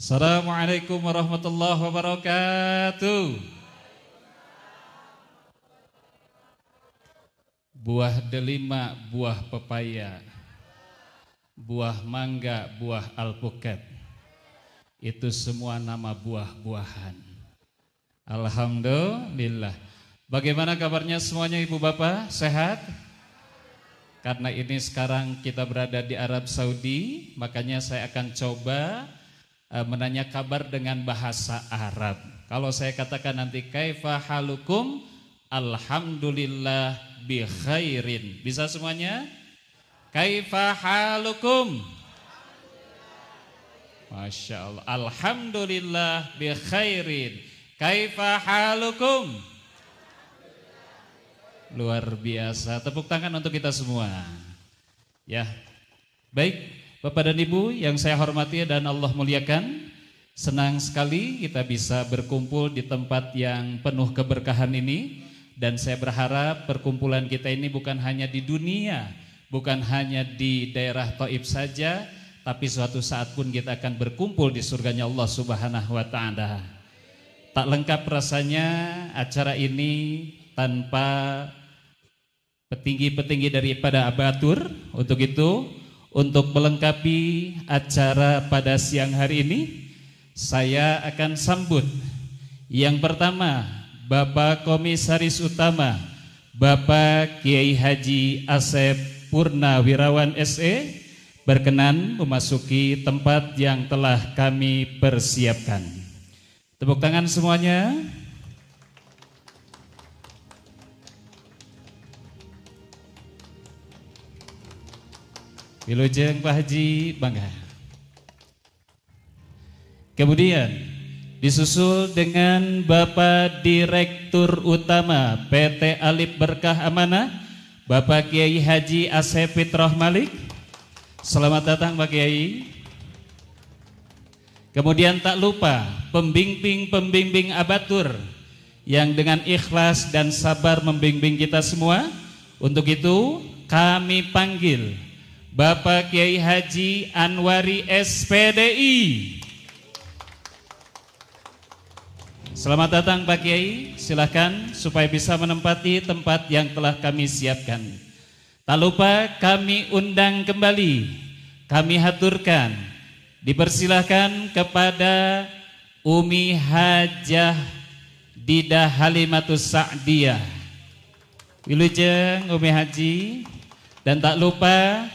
Assalamualaikum warahmatullahi wabarakatuh. Buah delima, buah pepaya, buah mangga, buah alpukat, itu semua nama buah-buahan. Alhamdulillah. Bagaimana kabarnya semuanya ibu bapak? Sehat? Karena ini sekarang kita berada di Arab Saudi, makanya saya akan coba menanya kabar dengan bahasa Arab. Kalau saya katakan nanti kaifa halukum, alhamdulillah bi khairin. Bisa semuanya? Kaifa halukum? Masya Allah. Alhamdulillah bi khairin. Kaifa halukum? Luar biasa. Tepuk tangan untuk kita semua. Ya. Baik. Bapak dan Ibu yang saya hormati dan Allah muliakan, senang sekali kita bisa berkumpul di tempat yang penuh keberkahan ini. Dan saya berharap perkumpulan kita ini bukan hanya di dunia, bukan hanya di daerah Taif saja, tapi suatu saat pun kita akan berkumpul di surganya Allah Subhanahu wa Ta'ala. Tak lengkap rasanya acara ini tanpa petinggi-petinggi daripada Abatur. Untuk itu, untuk melengkapi acara pada siang hari ini, saya akan sambut yang pertama Bapak Komisaris Utama Bapak Kiai Haji Asep Purnawirawan SE berkenan memasuki tempat yang telah kami persiapkan. Tepuk tangan semuanya. Wilujeng Pak Haji, bangga. Kemudian disusul dengan Bapak Direktur Utama PT Alif Berkah Amanah Bapak Kiai Haji Asep Fitroh Malik. Selamat datang Pak Kiai. Kemudian tak lupa pembimbing Abatur yang dengan ikhlas dan sabar membimbing kita semua. Untuk itu kami panggil Bapak Kiai Haji Anwari SPDI. Selamat datang Pak Kiai, silakan supaya bisa menempati tempat yang telah kami siapkan. Tak lupa kami undang kembali, kami haturkan, dipersilahkan kepada Umi Hajah Didah Halimatus Sa'diyah. Wilujeng Umi Haji. Dan tak lupa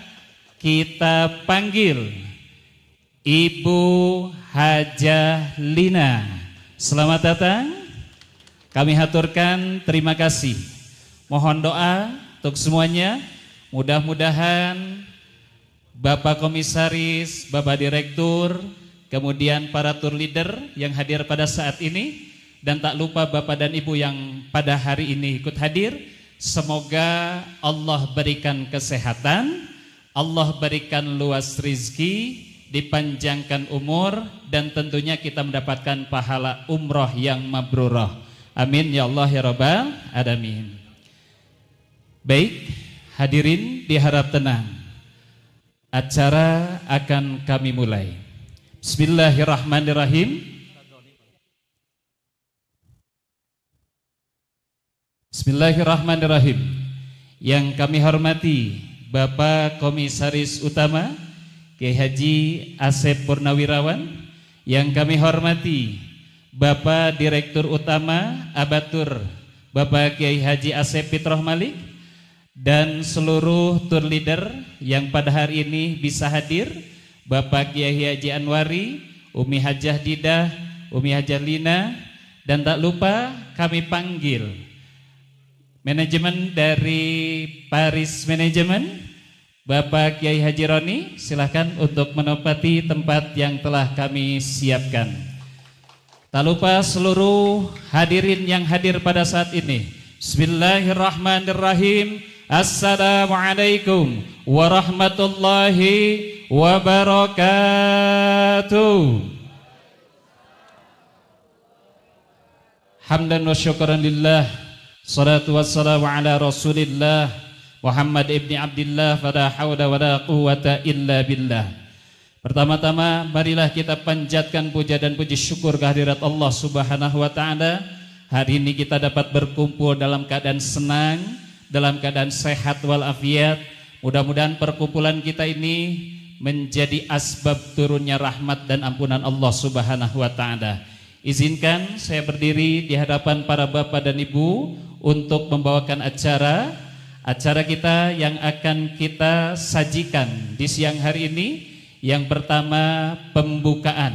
kita panggil Ibu Hajah Lina. Selamat datang. Kami haturkan terima kasih. Mohon doa untuk semuanya. Mudah-mudahan Bapak Komisaris, Bapak Direktur, kemudian para tour leader yang hadir pada saat ini, dan tak lupa Bapak dan Ibu yang pada hari ini ikut hadir, semoga Allah berikan kesehatan, Allah berikan luas rizki, dipanjangkan umur, dan tentunya kita mendapatkan pahala umroh yang mabrurah. Amin ya Allah ya Rabbal alamin. Baik, hadirin diharap tenang. Acara akan kami mulai. Bismillahirrahmanirrahim. Bismillahirrahmanirrahim. Yang kami hormati Bapak Komisaris Utama Kiai Haji Asep Purnawirawan, yang kami hormati Bapak Direktur Utama Abatur Bapak Kiai Haji Asep Fitroh Malik, dan seluruh tour leader yang pada hari ini bisa hadir, Bapak Kiai Haji Anwari, Umi Hajah Didah, Umi Hajah Lina, dan tak lupa kami panggil manajemen dari Paris Manajemen, Bapak Kiai Haji Roni, silahkan untuk menempati tempat yang telah kami siapkan. Tak lupa seluruh hadirin yang hadir pada saat ini. Bismillahirrahmanirrahim. Assalamualaikum warahmatullahi wabarakatuh. Hamdan wa syukran lillah. Salatu wassalamu ala Rasulillah Muhammad ibni Abdillah, fala hawla wala quwwata illa billah. Pertama-tama marilah kita panjatkan puja dan puji syukur kehadirat Allah Subhanahu wa taala. Hari ini kita dapat berkumpul dalam keadaan senang, dalam keadaan sehat walafiat. Mudah-mudahan perkumpulan kita ini menjadi asbab turunnya rahmat dan ampunan Allah Subhanahu wa taala. Izinkan saya berdiri di hadapan para bapak dan ibu untuk membawakan acara kita yang akan kita sajikan di siang hari ini. Yang pertama pembukaan,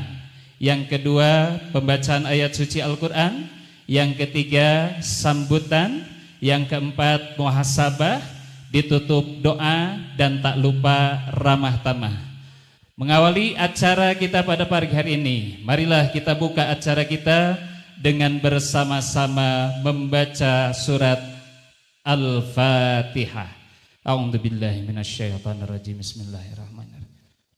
yang kedua pembacaan ayat suci Al-Quran, yang ketiga sambutan, yang keempat muhasabah, ditutup doa, dan tak lupa ramah tamah. Mengawali acara kita pada pagi hari ini, marilah kita buka acara kita dengan bersama-sama membaca surat Al-Fatihah. A'udzubillahi minasyaitonirrajim. Bismillahirrahmanirrahim.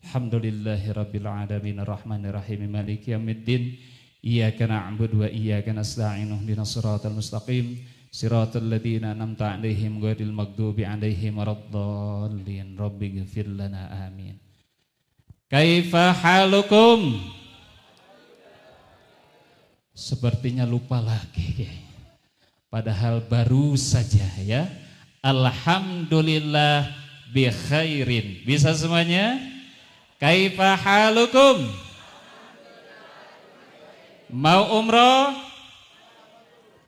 Alhamdulillahirabbil alamin arrahmanir rahim maliki yaumiddin. Iyyaka na'budu wa iyyaka nasta'in ihdinas siratal mustaqim siratal ladzina an'amta 'alaihim ghairil maghdubi 'alaihim waladdallin. Rabbighfir lana amin. Kaifa halukum? Sepertinya lupa lagi. Padahal baru saja ya. Alhamdulillah bi khairin. Bisa semuanya? Kaifa halukum? Mau umroh?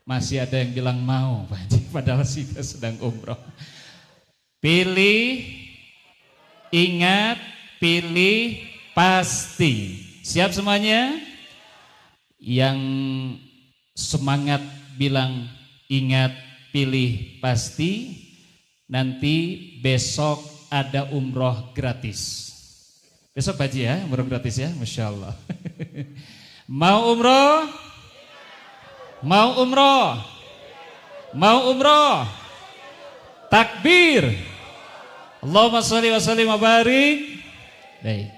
Masih ada yang bilang mau, padahal kita sedang umroh. Pilih, ingat, pilih, pasti. Siap semuanya? Yang semangat bilang ingat, pilih, pasti. Nanti besok ada umroh gratis. Besok Pak Haji ya, umroh gratis ya, Masya Allah. Mau umroh? Mau umroh? Mau umroh? Takbir. Allahumma sholli wa sallim wa barik. Baik.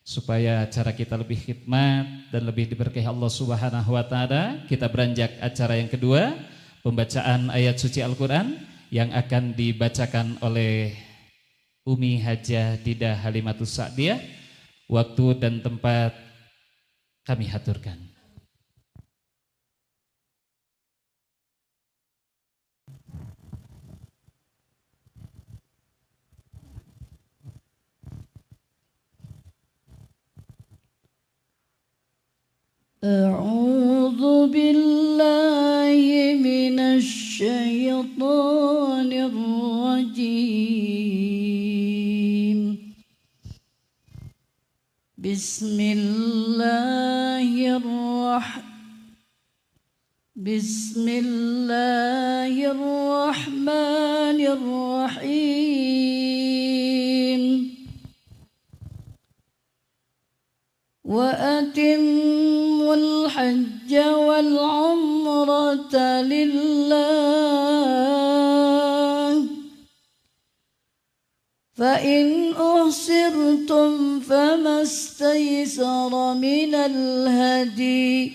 Supaya acara kita lebih khidmat dan lebih diberkahi Allah Subhanahu wa taala, kita beranjak acara yang kedua, pembacaan ayat suci Al-Qur'an yang akan dibacakan oleh Umi Hajah Didah Halimatus Sa'diyah. Waktu dan tempat kami haturkan. A'udzu billahi minasy syaithanir rajim. Bismillahirrahmanirrahim. Wa atimmul hajja wal umrata lillah. فإن أحصرتم فما استيسر من الهدي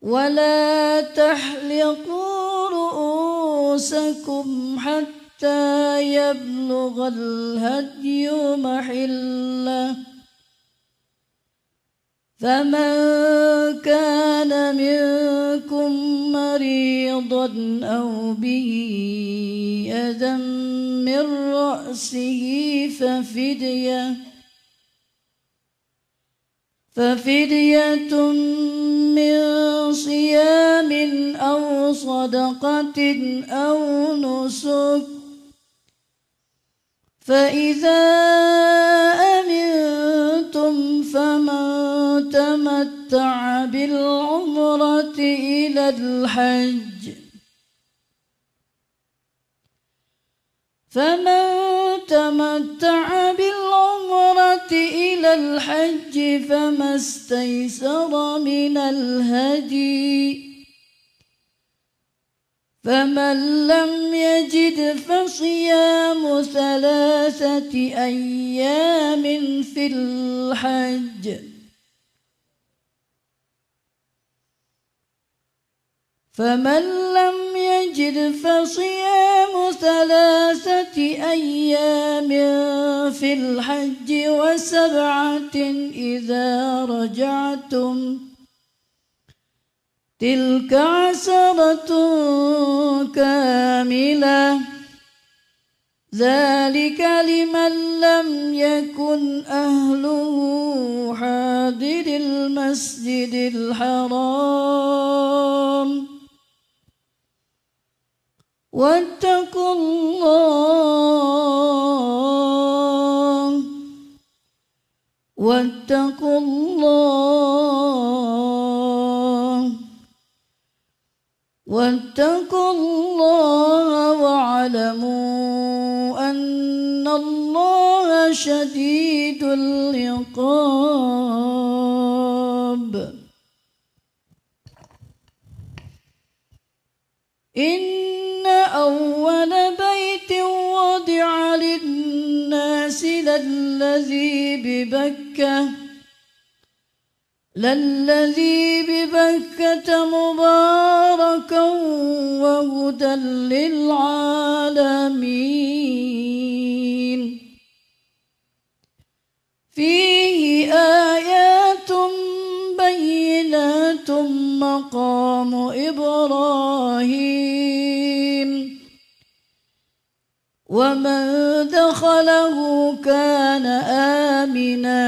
ولا تحلقوا رؤوسكم حتى يبلغ الهدي محله فمن كان منكم مريضا أو به أذى من رأسه ففدية من صيام أو صدقة أو نسك فإذا أمنتم فمن تمتع بالعمرة إلى الحج فما استيسر من الهدي فمن لم يجد فصيام 3 أيام في الحج فمن لم يجد يجد فصيام 3 أيام في الحج و7 إذا رجعتم تلك 10 كاملة ذلك لمن لم يكن أهله حاضر المسجد الحرام واتقوا الله واتقوا الله واتقوا الله واعلموا أن الله شديد العقاب إن أول بيت وضع للناس للذي ببكة مباركا وهدى للعالمين فيه آيات بينات مقام إبراهيم ومن دخله كان آمنا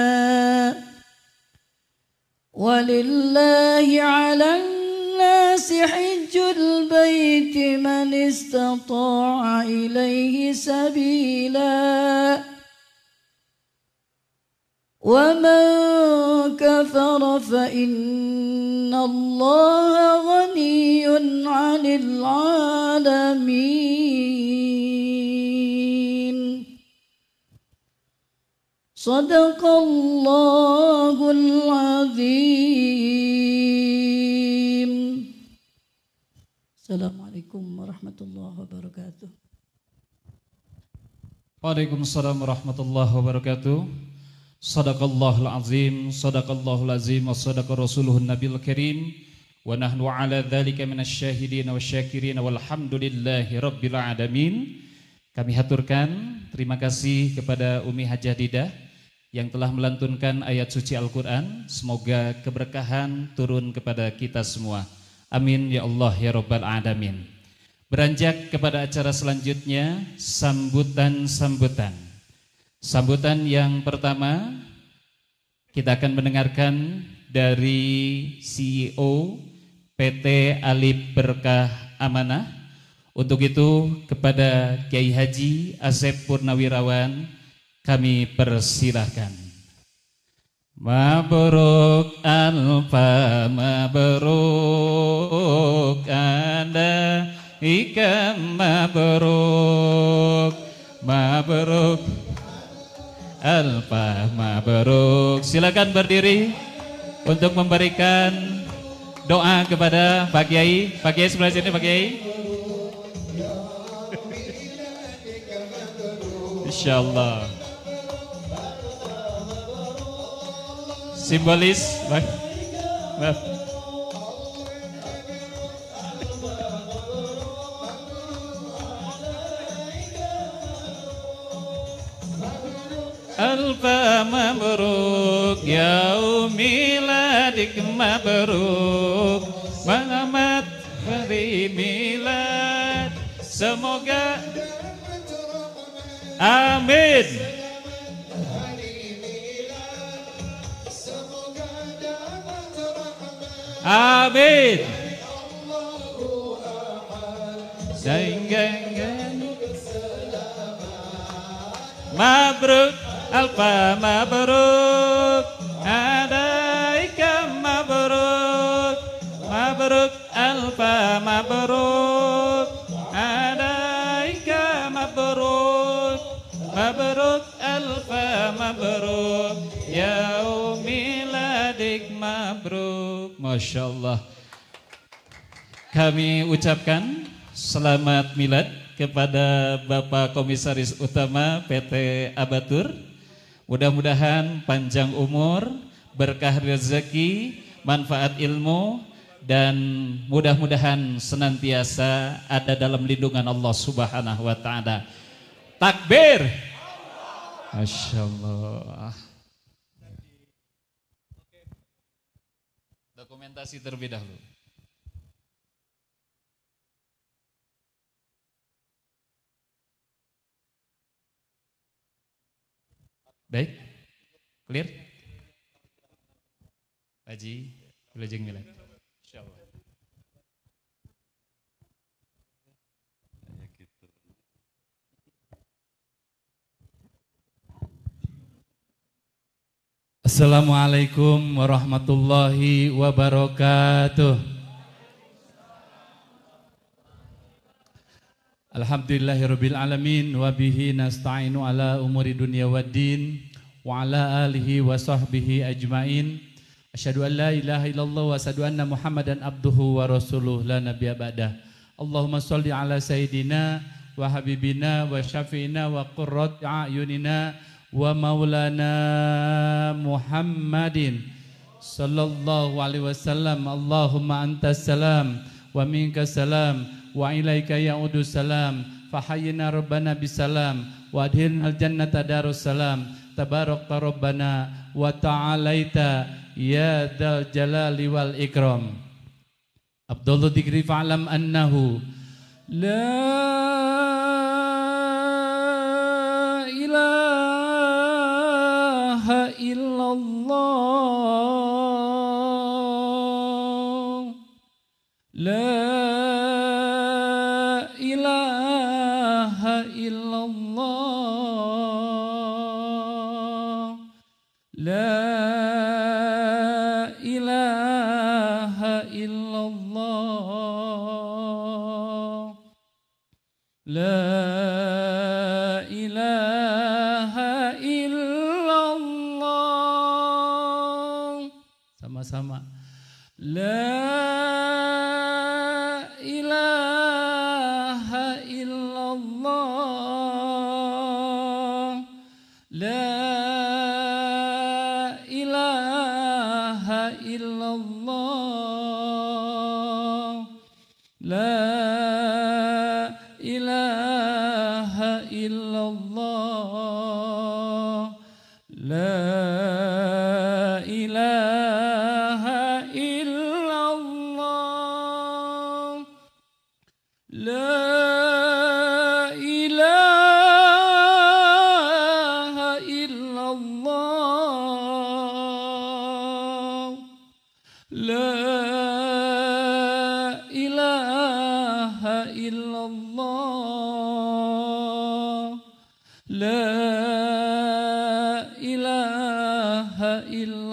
ولله على الناس حج البيت من استطاع إليه سبيلا ومن كفر فإن الله غني عن العالمين صدق الله العظيم. Assalamualaikum warahmatullahi wabarakatuh. Waalaikumsalam warahmatullahi wabarakatuh. Sadaqallahul azim, sadaqallahul azim, wa sadaqa rasuluhun nabil karim, wa nahnu ala dzalika minasyahidin wasyakirin walhamdulillahi rabbil alamin. Kami haturkan terima kasih kepada Umi Hajah Didah yang telah melantunkan ayat suci Al-Quran. Semoga keberkahan turun kepada kita semua. Amin ya Allah ya Rabbal Alamin. Beranjak kepada acara selanjutnya, sambutan-sambutan. Sambutan yang pertama kita akan mendengarkan dari CEO PT Alif Berkah Amanah. Untuk itu kepada Kiai Haji Asep Purnawirawan kami persilahkan. Mabruk alfa mabruk Anda ikam mabruk mabruk alfa mabruk. Silakan berdiri untuk memberikan doa kepada Pak Kiai. Pak Kiai sebelah sini Pak Kiai. Insyaallah. Simbolis, maaf. Alfa mabruk yaumiladik mabruk Selamat hari milad. Semoga amin. Amin. Sehingga mabruk alfa mabruk adaika mabruk mabruk alfa mabruk adaika mabruk mabruk alfa mabruk yaumiladik mabruk. Masya Allah. Kami ucapkan selamat milad kepada Bapak Komisaris Utama PT Abatur. Mudah-mudahan panjang umur, berkah rezeki, manfaat ilmu, dan mudah-mudahan senantiasa ada dalam lindungan Allah Subhanahu wa taala. Takbir. Masya Allah. Dokumentasi terlebih dahulu. Baik, clear? Haji, wilujeng milad. Insyaallah. Assalamualaikum warahmatullahi wabarakatuh. Alhamdulillahirabbil alamin wa bihi nasta'inu ala umuri dunya waddin wa ala alihi wa sahbihi ajmain. Asyhadu an la ilaha illallah wa asyhadu anna Muhammadan abduhu wa rasuluh la nabiyya ba'dah. Allahumma shalli ala sayidina wa habibina wa syafi'ina wa qurrati a'yunina wa maulana Muhammadin sallallahu alaihi wasallam. Allahumma antas salam wa minkas salam wa ilaika ya'udu salam fahayyina rabbana bisalam wa adhilna aljannata darussalam tabarakta rabbana wa ta'alaita ya dzal jalali wal ikram. Abdullah dzikri fa'lam annahu la ilaha illallah, la ilaha illallah, la ilaha illallah, la ilaha illallah. Sama-sama. La ilaha illallah, la ilaha illallah, la ilaha illallah, la ilaha illallah, la ilaha illallah,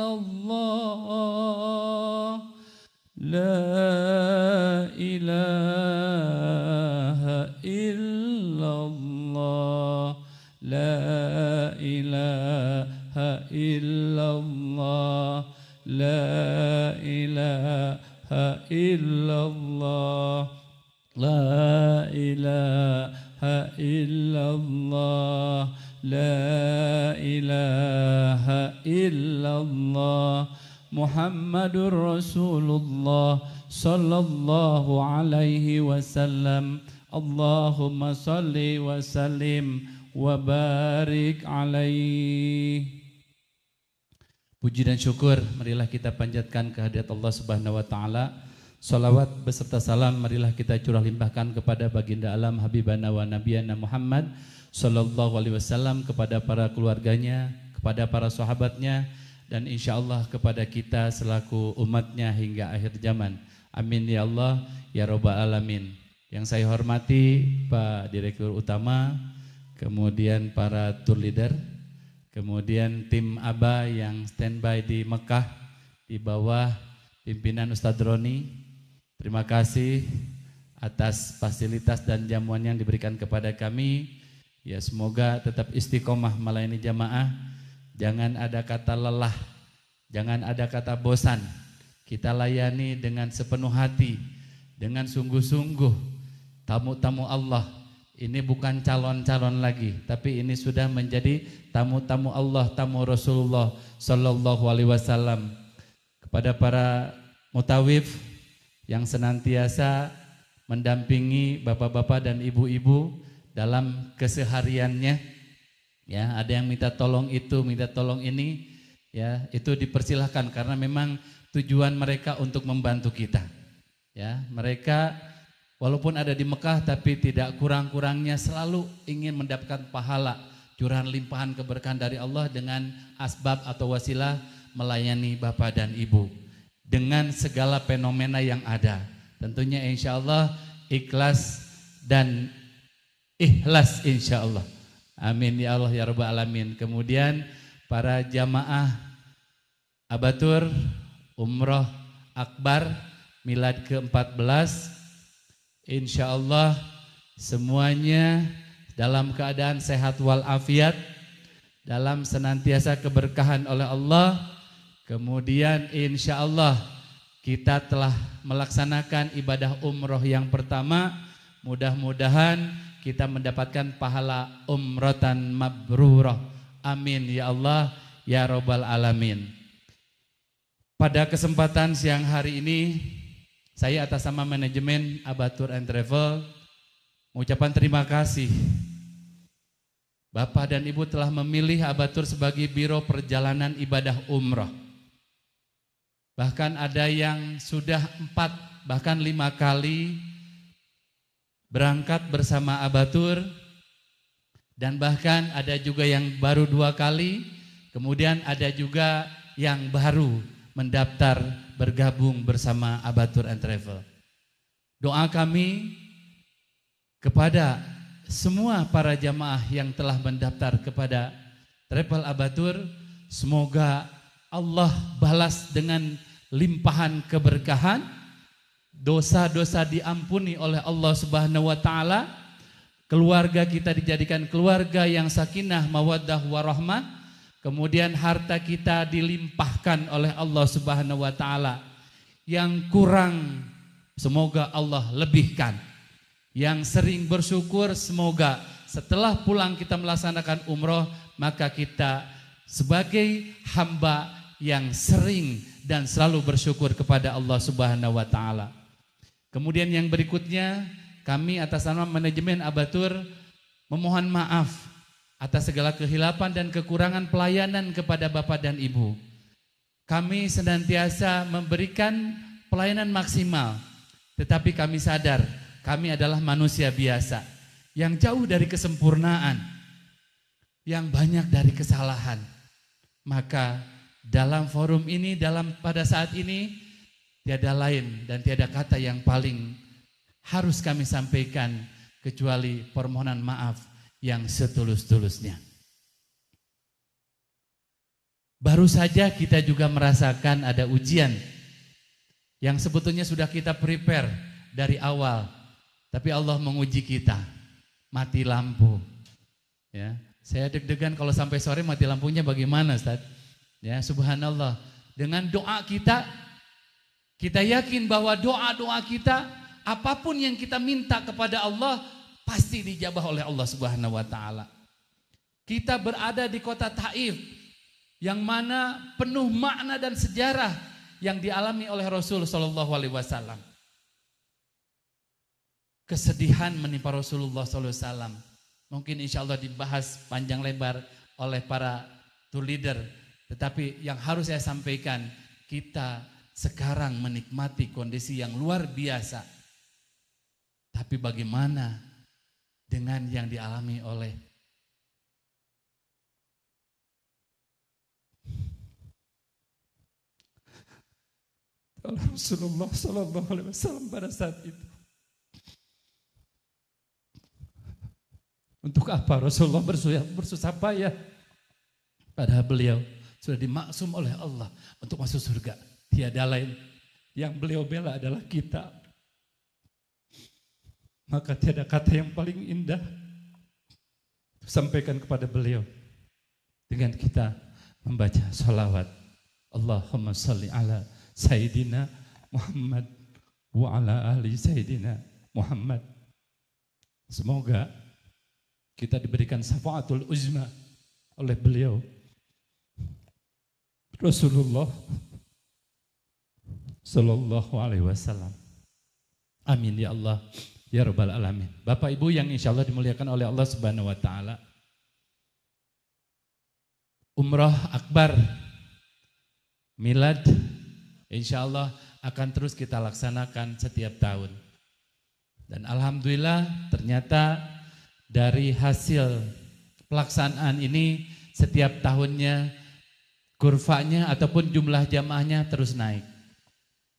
la ilaha illallah, la ilaha illallah, la ilaha illallah, la ilaha illallah, la ilaha illallah, la ilaha illallah, la ilaha illallah, Muhammadur Rasulullah sallallahu alaihi wasallam. Allahumma salli wa sallim wa barik alaihi. Puji dan syukur marilah kita panjatkan kehadirat Allah Subhanahu wa taala. Salawat beserta salam marilah kita curah limpahkan kepada baginda alam habibana wa nabiyana Muhammad sallallahu alaihi wasallam, kepada para keluarganya, kepada para sahabatnya, dan insyaallah kepada kita selaku umatnya hingga akhir zaman. Amin ya Allah ya rabbal alamin. Yang saya hormati Pak Direktur Utama, kemudian para tour leader, kemudian tim ABA yang standby di Mekah di bawah pimpinan Ustadz Roni. Terima kasih atas fasilitas dan jamuan yang diberikan kepada kami. Ya, semoga tetap istiqomah melayani jamaah. Jangan ada kata lelah, jangan ada kata bosan. Kita layani dengan sepenuh hati, dengan sungguh-sungguh. Tamu-tamu Allah, ini bukan calon-calon lagi, tapi ini sudah menjadi tamu-tamu Allah, tamu Rasulullah sallallahu alaihi wasallam. Kepada para mutawif, yang senantiasa mendampingi bapak-bapak dan ibu-ibu dalam kesehariannya. Ya, ada yang minta tolong itu, minta tolong ini, ya, itu dipersilahkan karena memang tujuan mereka untuk membantu kita. Ya, mereka walaupun ada di Mekah tapi tidak kurang-kurangnya selalu ingin mendapatkan pahala, curahan limpahan keberkahan dari Allah dengan asbab atau wasilah melayani bapak dan ibu dengan segala fenomena yang ada. Tentunya insya Allah ikhlas dan ikhlas insya Allah. Amin ya Allah ya Rabbal Alamin. Kemudian para jamaah Abatur Umroh Akbar Milad ke-14, insya Allah semuanya dalam keadaan sehat walafiat, dalam senantiasa keberkahan oleh Allah. Kemudian insya Allah kita telah melaksanakan ibadah umroh yang pertama. Mudah-mudahan kita mendapatkan pahala umrotan mabrurah. Amin ya Allah ya Rabbal Alamin. Pada kesempatan siang hari ini, saya atas nama manajemen Abatur and Travel mengucapkan terima kasih. Bapak dan Ibu telah memilih Abatur sebagai biro perjalanan ibadah umroh. Bahkan ada yang sudah 4 bahkan 5 kali berangkat bersama Abatur, dan bahkan ada juga yang baru 2 kali, kemudian ada juga yang baru mendaftar bergabung bersama Abatur and Travel. Doa kami kepada semua para jamaah yang telah mendaftar kepada Travel Abatur, semoga Allah balas dengan limpahan keberkahan, dosa-dosa diampuni oleh Allah Subhanahu wa taala, keluarga kita dijadikan keluarga yang sakinah, mawaddah warahmah, kemudian harta kita dilimpahkan oleh Allah Subhanahu wa taala. Yang kurang semoga Allah lebihkan. Yang sering bersyukur semoga setelah pulang kita melaksanakan umroh, maka kita sebagai hamba yang sering dan selalu bersyukur kepada Allah Subhanahu wa taala. Kemudian yang berikutnya, kami atas nama manajemen Abatur memohon maaf atas segala kehilapan dan kekurangan pelayanan kepada Bapak dan Ibu. Kami senantiasa memberikan pelayanan maksimal, tetapi kami sadar kami adalah manusia biasa yang jauh dari kesempurnaan, yang banyak dari kesalahan. Maka dalam forum ini, pada saat ini, tiada lain dan tiada kata yang paling harus kami sampaikan kecuali permohonan maaf yang setulus-tulusnya. Baru saja kita juga merasakan ada ujian yang sebetulnya sudah kita prepare dari awal, tapi Allah menguji kita. Mati lampu. Ya, saya deg-degan kalau sampai sore mati lampunya bagaimana, Ustaz? Ya, subhanallah. Dengan doa kita yakin bahwa doa-doa kita, apapun yang kita minta kepada Allah, pasti dijabah oleh Allah Subhanahu wa taala. Kita berada di kota Taif, yang mana penuh makna dan sejarah yang dialami oleh Rasul sallallahu alaihi wasallam. Kesedihan menimpa Rasulullah sallallahu alaihi wasallam. Mungkin insya Allah dibahas panjang lebar oleh para tour leader. Tetapi yang harus saya sampaikan, kita sekarang menikmati kondisi yang luar biasa. Tapi bagaimana dengan yang dialami oleh Rasulullah sallallahu alaihi wasallam pada saat itu? Untuk apa Rasulullah bersusah payah? Padahal beliau sudah dimaksum oleh Allah untuk masuk surga. Tiada lain yang beliau bela adalah kita. Maka tiada kata yang paling indah sampaikan kepada beliau dengan kita membaca sholawat. Allahumma salli ala Sayyidina Muhammad wa ala ahli Sayyidina Muhammad. Semoga kita diberikan syafaatul uzma oleh beliau Rasulullah sallallahu alaihi wasallam. Amin ya Allah, ya Rabbal Alamin. Bapak Ibu yang insya Allah dimuliakan oleh Allah Subhanahu wa Ta'ala, Umroh Akbar Milad insya Allah akan terus kita laksanakan setiap tahun. Dan alhamdulillah ternyata dari hasil pelaksanaan ini setiap tahunnya kurvanya ataupun jumlah jamaahnya terus naik.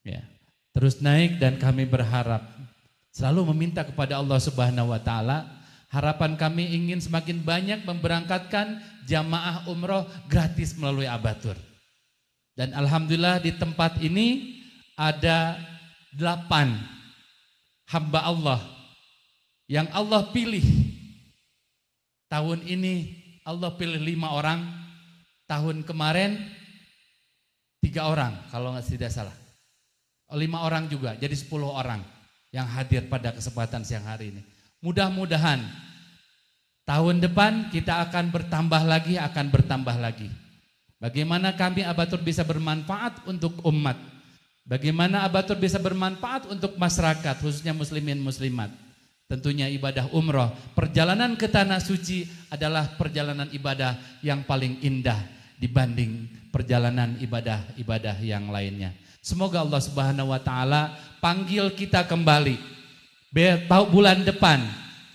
Ya, terus naik dan kami berharap selalu meminta kepada Allah Subhanahu wa Ta'ala, harapan kami ingin semakin banyak memberangkatkan jamaah umroh gratis melalui Abatur. Dan alhamdulillah di tempat ini ada 8 hamba Allah yang Allah pilih. Tahun ini Allah pilih 5 orang, tahun kemarin 3 orang kalau tidak salah. 5 orang juga, jadi 10 orang yang hadir pada kesempatan siang hari ini. Mudah-mudahan tahun depan kita akan bertambah lagi. Bagaimana kami Abatur bisa bermanfaat untuk umat? Bagaimana Abatur bisa bermanfaat untuk masyarakat, khususnya muslimin muslimat? Tentunya ibadah umroh, perjalanan ke tanah suci adalah perjalanan ibadah yang paling indah dibanding perjalanan ibadah-ibadah yang lainnya. Semoga Allah Subhanahu wa Ta'ala panggil kita kembali bulan depan,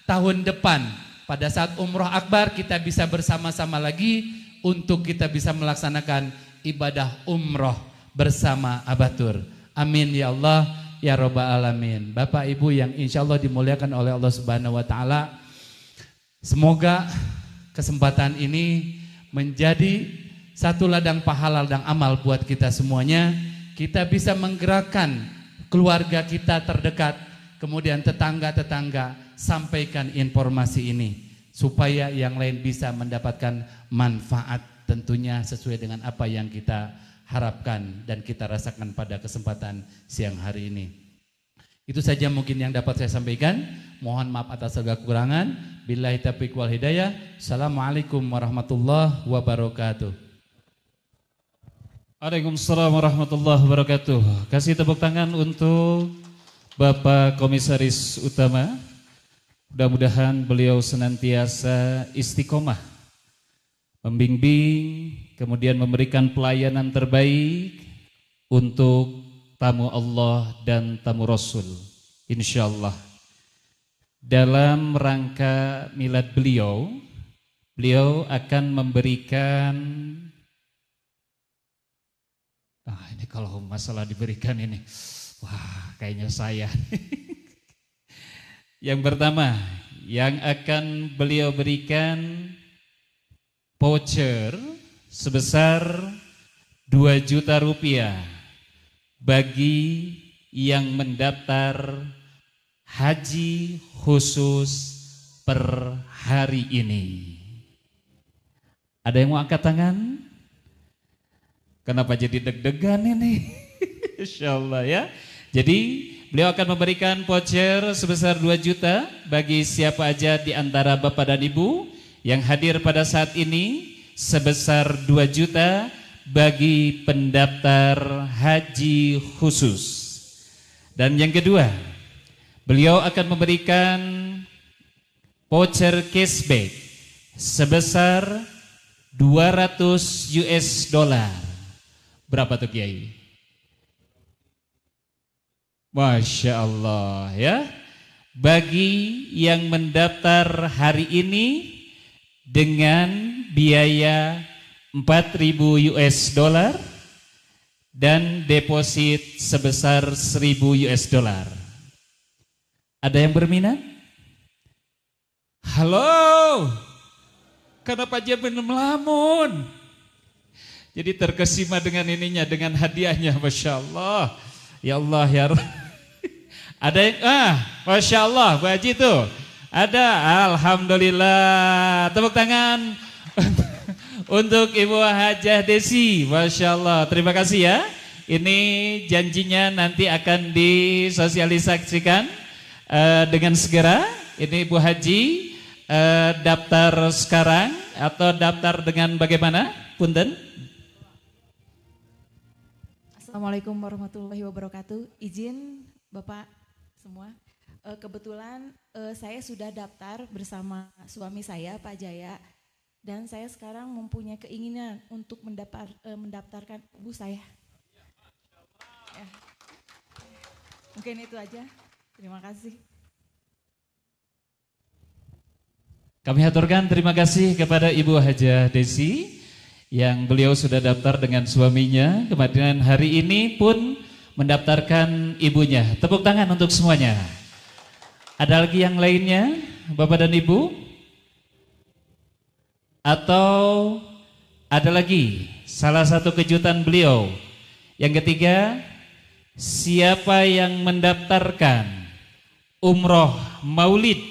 tahun depan, pada saat umroh akbar kita bisa bersama-sama lagi untuk kita bisa melaksanakan ibadah umroh bersama Abatur. Amin ya Allah ya Rabbal Alamin. Bapak Ibu yang insya Allah dimuliakan oleh Allah Subhanahu wa Ta'ala, semoga kesempatan ini menjadi satu ladang pahala dan amal buat kita semuanya. Kita bisa menggerakkan keluarga kita terdekat, kemudian tetangga-tetangga, sampaikan informasi ini supaya yang lain bisa mendapatkan manfaat, tentunya sesuai dengan apa yang kita harapkan dan kita rasakan pada kesempatan siang hari ini. Itu saja mungkin yang dapat saya sampaikan. Mohon maaf atas segala kekurangan. Billahi taufiq wal hidayah. Assalamualaikum warahmatullahi wabarakatuh. Waalaikumsalam warahmatullahi wabarakatuh. Kasih tepuk tangan untuk Bapak Komisaris Utama. Mudah-mudahan beliau senantiasa istiqomah membimbing, kemudian memberikan pelayanan terbaik untuk tamu Allah dan tamu Rasul, insyaallah. Dalam rangka milad beliau akan memberikan, ini kalau masalah diberikan ini, wah kayaknya saya. Yang pertama, yang akan beliau berikan voucher sebesar 2 juta rupiah bagi yang mendaftar haji khusus per hari ini. Ada yang mau angkat tangan? Kenapa jadi deg-degan ini? Insyaallah ya. Jadi beliau akan memberikan voucher sebesar 2 juta bagi siapa aja di antara Bapak dan Ibu yang hadir pada saat ini, sebesar 2 juta bagi pendaftar haji khusus. Dan yang kedua, beliau akan memberikan voucher cashback sebesar 200 US dollar. Berapa tuh Kiai? Masya Allah ya. Bagi yang mendaftar hari ini dengan biaya 4.000 US dollar dan deposit sebesar 1.000 US dollar. Ada yang berminat? Halo, kenapa dia belum melamun? Jadi terkesima dengan ininya, dengan hadiahnya, Masya Allah. Ya Allah ya Rabb. Ada yang, Masya Allah, Bu Haji itu ada, alhamdulillah. Tepuk tangan untuk Ibu Hajah Desi, Masya Allah. Terima kasih ya. Ini janjinya nanti akan disosialisasikan dengan segera. Ini Ibu Haji daftar sekarang atau daftar dengan bagaimana? Punten. Assalamualaikum warahmatullahi wabarakatuh. Izin Bapak semua. Kebetulan saya sudah daftar bersama suami saya Pak Jaya dan saya sekarang mempunyai keinginan untuk mendaftarkan ibu saya. Ya. Mungkin itu aja. Terima kasih. Kami haturkan terima kasih kepada Ibu Hajah Desi yang beliau sudah daftar dengan suaminya. Kemudian hari ini pun mendaftarkan ibunya. Tepuk tangan untuk semuanya. Ada lagi yang lainnya, Bapak dan Ibu? Atau ada lagi salah satu kejutan beliau. Yang ketiga, siapa yang mendaftarkan umroh maulid?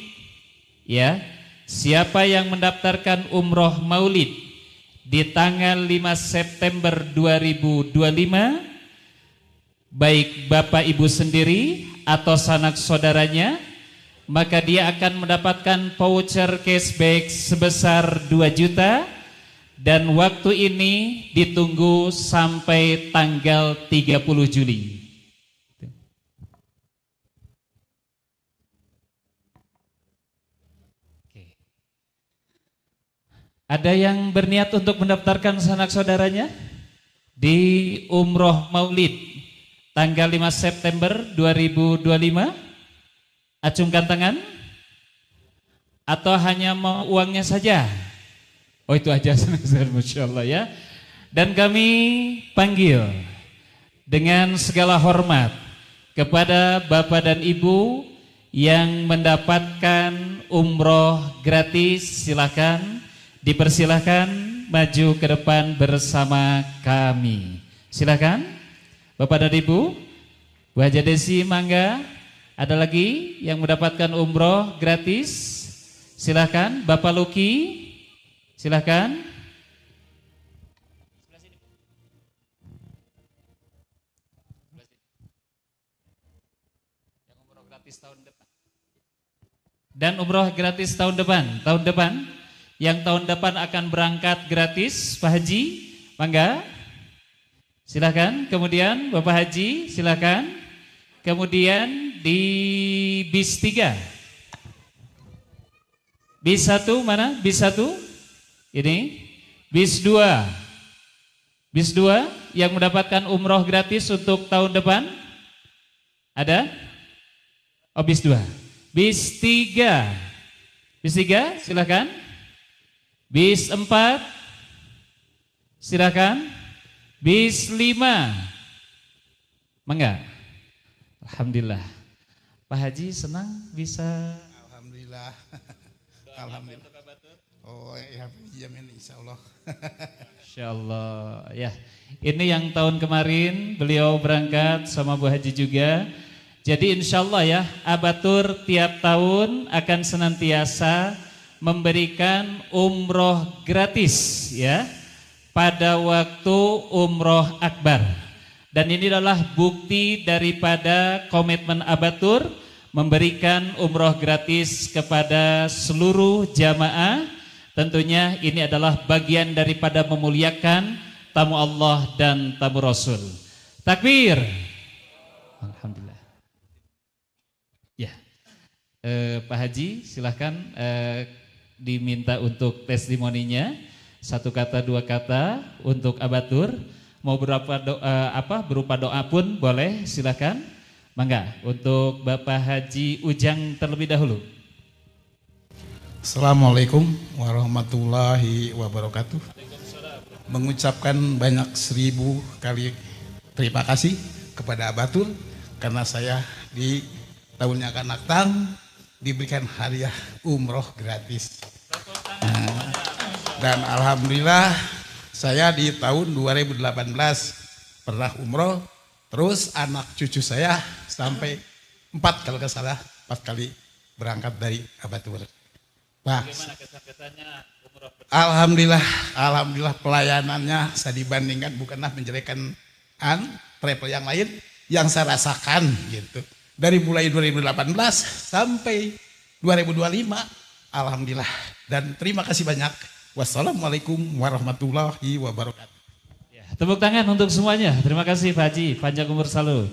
Ya. Siapa yang mendaftarkan umroh maulid di tanggal 5 September 2025, baik Bapak Ibu sendiri atau sanak saudaranya, maka dia akan mendapatkan voucher cashback sebesar 2 juta dan waktu ini ditunggu sampai tanggal 30 Juli. Ada yang berniat untuk mendaftarkan sanak saudaranya di umroh maulid tanggal 5 September 2025? Acungkan tangan. Atau hanya mau uangnya saja? Oh itu aja, Masya Allah ya. Dan kami panggil dengan segala hormat kepada Bapak dan Ibu yang mendapatkan umroh gratis, silakan. Dipersilahkan maju ke depan bersama kami. Silakan Bapak dan Ibu. Bu Hajah Desi mangga. Ada lagi yang mendapatkan umroh gratis? Silakan Bapak Luki. Silakan. Yang umroh gratis tahun depan. Dan umroh gratis tahun depan. Yang tahun depan akan berangkat gratis, Pak Haji, mangga. Silakan. Kemudian Bapak Haji, silakan. Kemudian di bis 3. Bis 1 mana? Bis 1? Ini. Bis 2. Bis 2 yang mendapatkan umroh gratis untuk tahun depan? Ada? Oh, bis 2. Bis 3. Bis 3, silakan. Bis 4, silakan. Bis 5, mangga. Alhamdulillah. Pak Haji senang bisa. Alhamdulillah. Alhamdulillah. Oh ya, jamin insya Allah. Insya Allah. Ya, ini yang tahun kemarin beliau berangkat sama Bu Haji juga. Jadi insya Allah ya, Abatur tiap tahun akan senantiasa memberikan umroh gratis ya pada waktu umroh akbar. Dan ini adalah bukti daripada komitmen Abatur memberikan umroh gratis kepada seluruh jamaah. Tentunya ini adalah bagian daripada memuliakan tamu Allah dan tamu Rasul. Takbir. Alhamdulillah. Ya, Pak Haji silahkan diminta untuk testimoninya, 1 kata 2 kata untuk Abatur. Mau berupa doa pun boleh, silakan. Mangga untuk Bapak Haji Ujang terlebih dahulu. Assalamualaikum warahmatullahi wabarakatuh. Mengucapkan banyak 1000 kali terima kasih kepada Abatur karena saya di tahunnya akan datang diberikan hadiah umroh gratis. Dan alhamdulillah saya di tahun 2018 pernah umroh, terus anak cucu saya sampai 4 kalau nggak salah, 4 kali berangkat dari Abatur. Nah, alhamdulillah pelayanannya saya dibandingkan bukanlah menjelekan travel yang lain yang saya rasakan gitu. Dari mulai 2018 sampai 2025, alhamdulillah. Dan terima kasih banyak. Wassalamualaikum warahmatullahi wabarakatuh. Ya, tepuk tangan untuk semuanya. Terima kasih Pak Haji, panjang umur selalu.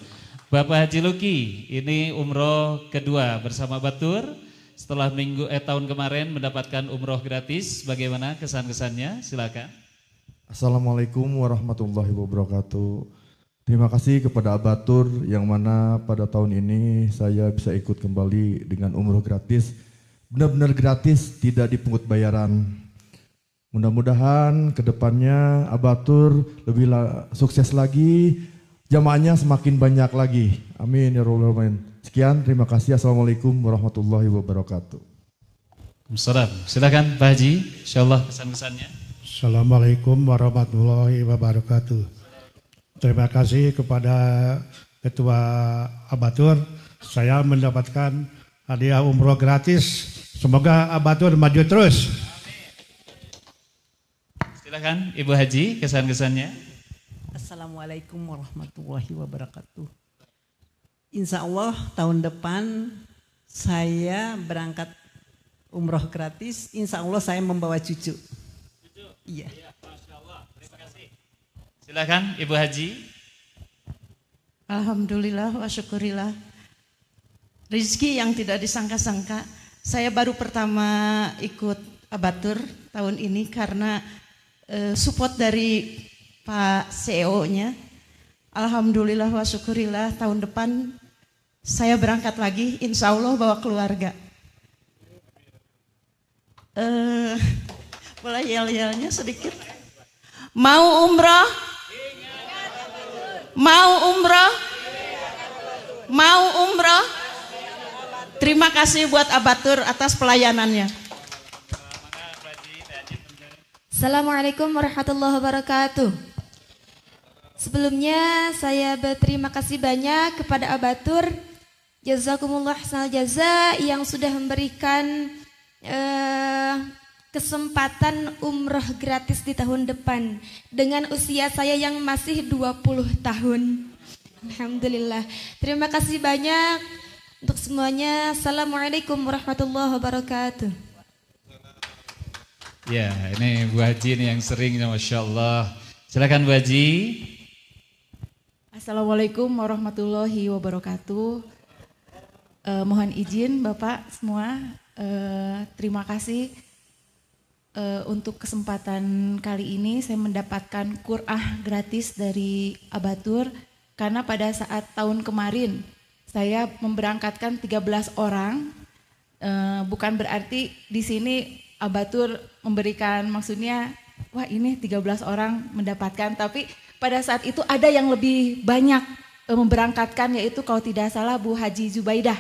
Bapak Haji Luki, ini umroh kedua bersama Batur. Setelah tahun kemarin mendapatkan umroh gratis, bagaimana kesan-kesannya? Silakan. Assalamualaikum warahmatullahi wabarakatuh. Terima kasih kepada Abatur yang mana pada tahun ini saya bisa ikut kembali dengan umroh gratis. Benar-benar gratis, tidak dipungut bayaran. Mudah-mudahan kedepannya Abatur lebih sukses lagi, jamaahnya semakin banyak lagi. Amin ya rabbal alamin. Sekian, terima kasih. Assalamualaikum warahmatullahi wabarakatuh. Silakan Pak Haji, insyaallah kesan-kesannya. Assalamualaikum warahmatullahi wabarakatuh. Terima kasih kepada Ketua Abatur. Saya mendapatkan hadiah umroh gratis. Semoga Abatur maju terus. Silakan Ibu Haji, kesan-kesannya. Assalamualaikum warahmatullahi wabarakatuh. Insya Allah tahun depan saya berangkat umroh gratis. Insya Allah saya membawa cucu. Iya. Masya Allah. Terima kasih. Silakan Ibu Haji. Alhamdulillah wa syukurillah. Rizki yang tidak disangka-sangka. Saya baru pertama ikut Abatur tahun ini karena support dari Pak CEO-nya. Alhamdulillah wa syukurillah, tahun depan saya berangkat lagi, insya Allah bawa keluarga. Boleh yel-yelnya sedikit. Mau umroh? Mau umroh? Mau umroh? Terima kasih buat Abatur atas pelayanannya. Assalamualaikum warahmatullahi wabarakatuh. Sebelumnya saya berterima kasih banyak kepada Abatur, jazakumullah ahsanal jaza yang sudah memberikan kesempatan umroh gratis di tahun depan dengan usia saya yang masih 20 tahun. Alhamdulillah. Terima kasih banyak untuk semuanya. Assalamualaikum warahmatullahi wabarakatuh. Ya, ini Bu Haji ini yang sering, Masya Allah. Silakan Bu Haji. Assalamualaikum warahmatullahi wabarakatuh. Mohon izin Bapak semua, terima kasih untuk kesempatan kali ini saya mendapatkan Qur'ah gratis dari Abatur karena pada saat tahun kemarin saya memberangkatkan 13 orang, bukan berarti di sini Abatur memberikan maksudnya wah ini 13 orang mendapatkan, tapi pada saat itu ada yang lebih banyak memberangkatkan, yaitu kalau tidak salah Bu Haji Zubaidah.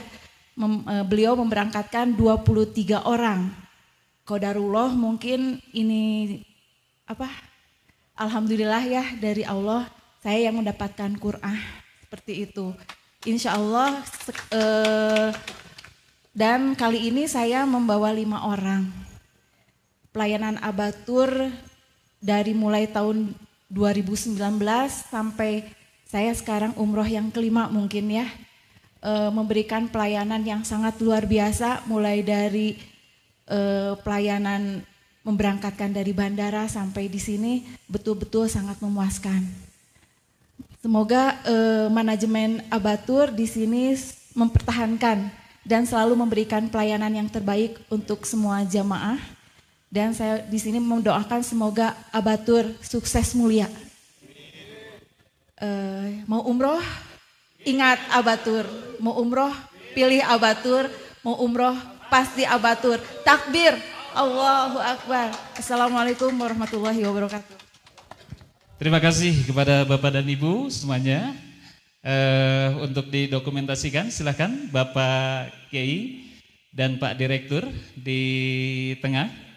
Beliau memberangkatkan 23 orang. Qadarullah mungkin ini alhamdulillah ya dari Allah saya yang mendapatkan Qur'an seperti itu. Insya Allah dan kali ini saya membawa 5 orang. Pelayanan Abatur dari mulai tahun 2019 sampai saya sekarang umroh yang kelima mungkin ya, memberikan pelayanan yang sangat luar biasa, mulai dari pelayanan memberangkatkan dari bandara sampai di sini betul-betul sangat memuaskan. Semoga manajemen Abatur di sini mempertahankan dan selalu memberikan pelayanan yang terbaik untuk semua jamaah. Dan saya di sini mendoakan semoga Abatur sukses mulia. Mau umroh, ingat Abatur. Mau umroh, pilih Abatur. Mau umroh, pasti Abatur. Takbir, Allahu Akbar. Assalamualaikum warahmatullahi wabarakatuh. Terima kasih kepada Bapak dan Ibu semuanya. Untuk didokumentasikan silakan Bapak Kiai dan Pak Direktur di tengah.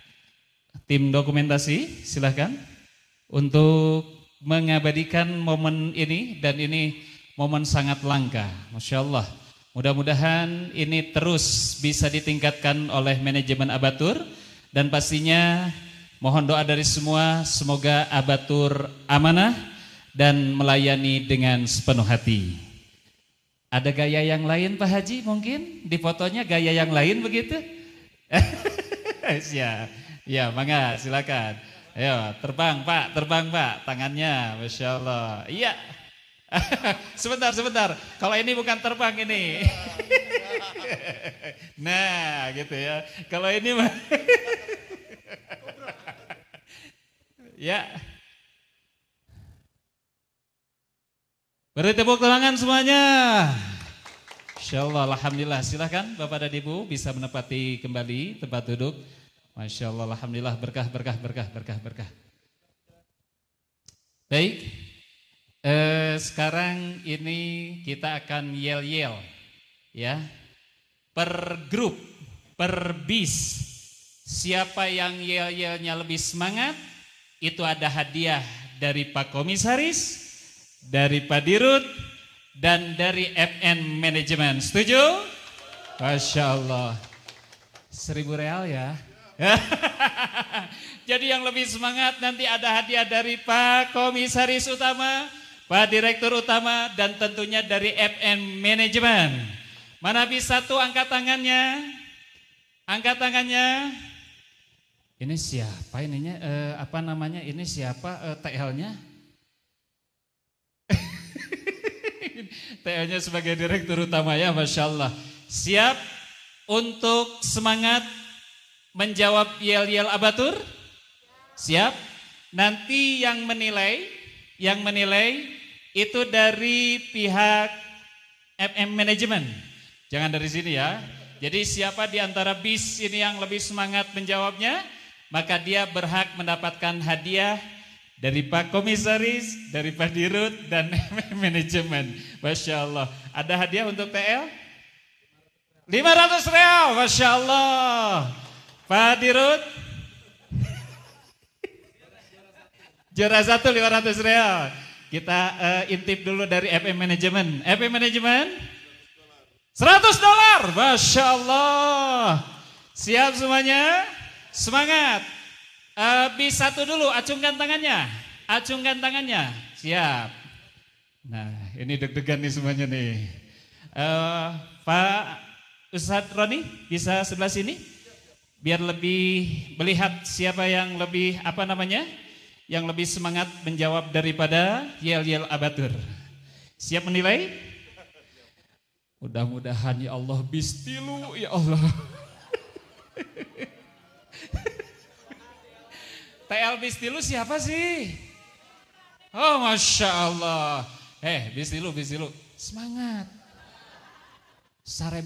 Tim dokumentasi silahkan untuk mengabadikan momen ini, dan ini momen sangat langka, Masya Allah. Mudah-mudahan ini terus bisa ditingkatkan oleh manajemen Abatur, dan pastinya mohon doa dari semua, semoga Abatur amanah dan melayani dengan sepenuh hati. Ada gaya yang lain Pak Haji mungkin di fotonya gaya yang lain begitu? Ya, mangga silakan. Ayo, terbang Pak, tangannya, Masya Allah. Iya. Sebentar. Kalau ini bukan terbang ini. Nah, gitu ya. Kalau ini mah ya. Beri tepuk tangan semuanya. Insyaallah, alhamdulillah. Silakan Bapak dan Ibu bisa menempati kembali tempat duduk. Masya Allah, alhamdulillah, berkah. Baik, sekarang ini kita akan yel-yel, ya, per grup, per bis. Siapa yang yel-yelnya lebih semangat, itu ada hadiah dari Pak Komisaris, dari Pak Dirut, dan dari FN Manajemen. Setuju? Masya Allah. 1.000 real ya. Jadi yang lebih semangat nanti ada hadiah dari Pak Komisaris Utama, Pak Direktur Utama, dan tentunya dari FN Manajemen. Mana bisa tuh angkat tangannya? Angkat tangannya. Ini siapa ininya? Apa namanya? Ini siapa TL-nya? TL-nya sebagai Direktur Utama ya, Masya Allah. Siap untuk semangat menjawab yel-yel abatur? Siap? Nanti yang menilai itu dari pihak FM Manajemen. Jangan dari sini ya. Jadi siapa di antara bis ini yang lebih semangat menjawabnya, maka dia berhak mendapatkan hadiah dari Pak Komisaris, dari Pak Dirut, dan FM Manajemen. Masya Allah. Ada hadiah untuk TL? 500 real, Masya Allah. Pak Dirut, juara 1 500 real. Kita intip dulu dari FM Manajemen. FM Manajemen, $100, Masya Allah. Siap semuanya? Semangat. Bis 1 dulu, acungkan tangannya. Siap. Nah, ini deg-degan nih semuanya nih. Pak Ustadz Roni, bisa sebelah sini? Biar lebih melihat siapa yang lebih yang lebih semangat menjawab daripada yel-yel abatur. Siap menilai? Mudah-mudahan ya Allah bis 3 ya Allah. TL bis 3 siapa sih? Oh Masya Allah. Bis 3 semangat. $1.000.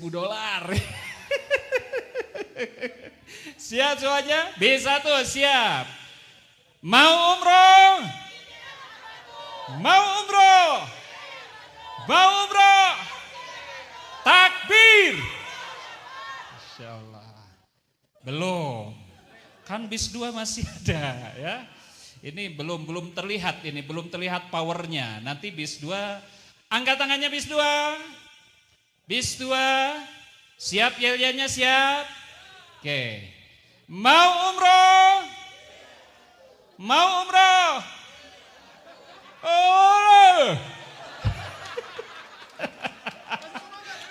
Siap semuanya? Bisa tuh, siap. Mau umroh? Takbir. Masya Allah. Belum. Kan bis 2 masih ada ya. Ini belum terlihat, belum terlihat powernya. Nanti bis 2, angkat tangannya bis 2. Bis 2, siap yel-yelnya, siap. Oke. Mau umroh? Oh.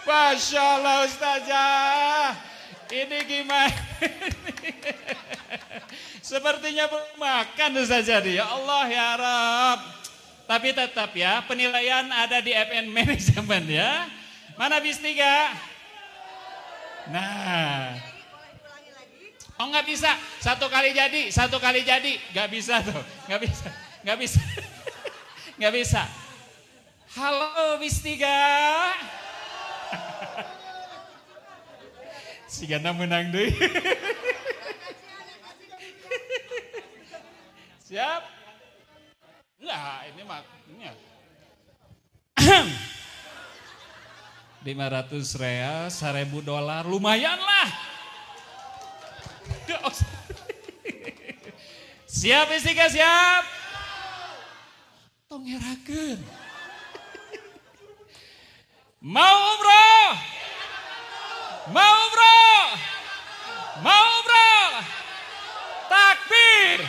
Masya Allah Ustazah. Ini gimana? Sepertinya belum makan Ustazah. Ya Allah ya Rab. Tapi tetap ya, penilaian ada di FN Manajemen ya. Mana bis 3? Nah. Oh nggak bisa, satu kali jadi, nggak bisa tuh, nggak bisa. Halo bis 3. Si Gana menang deh. Siap? Enggak, ini maknya. 500 real, $1.000, lumayan lah. Siap bis 3, siap. Tongerakeun. Mau umroh? Takbir.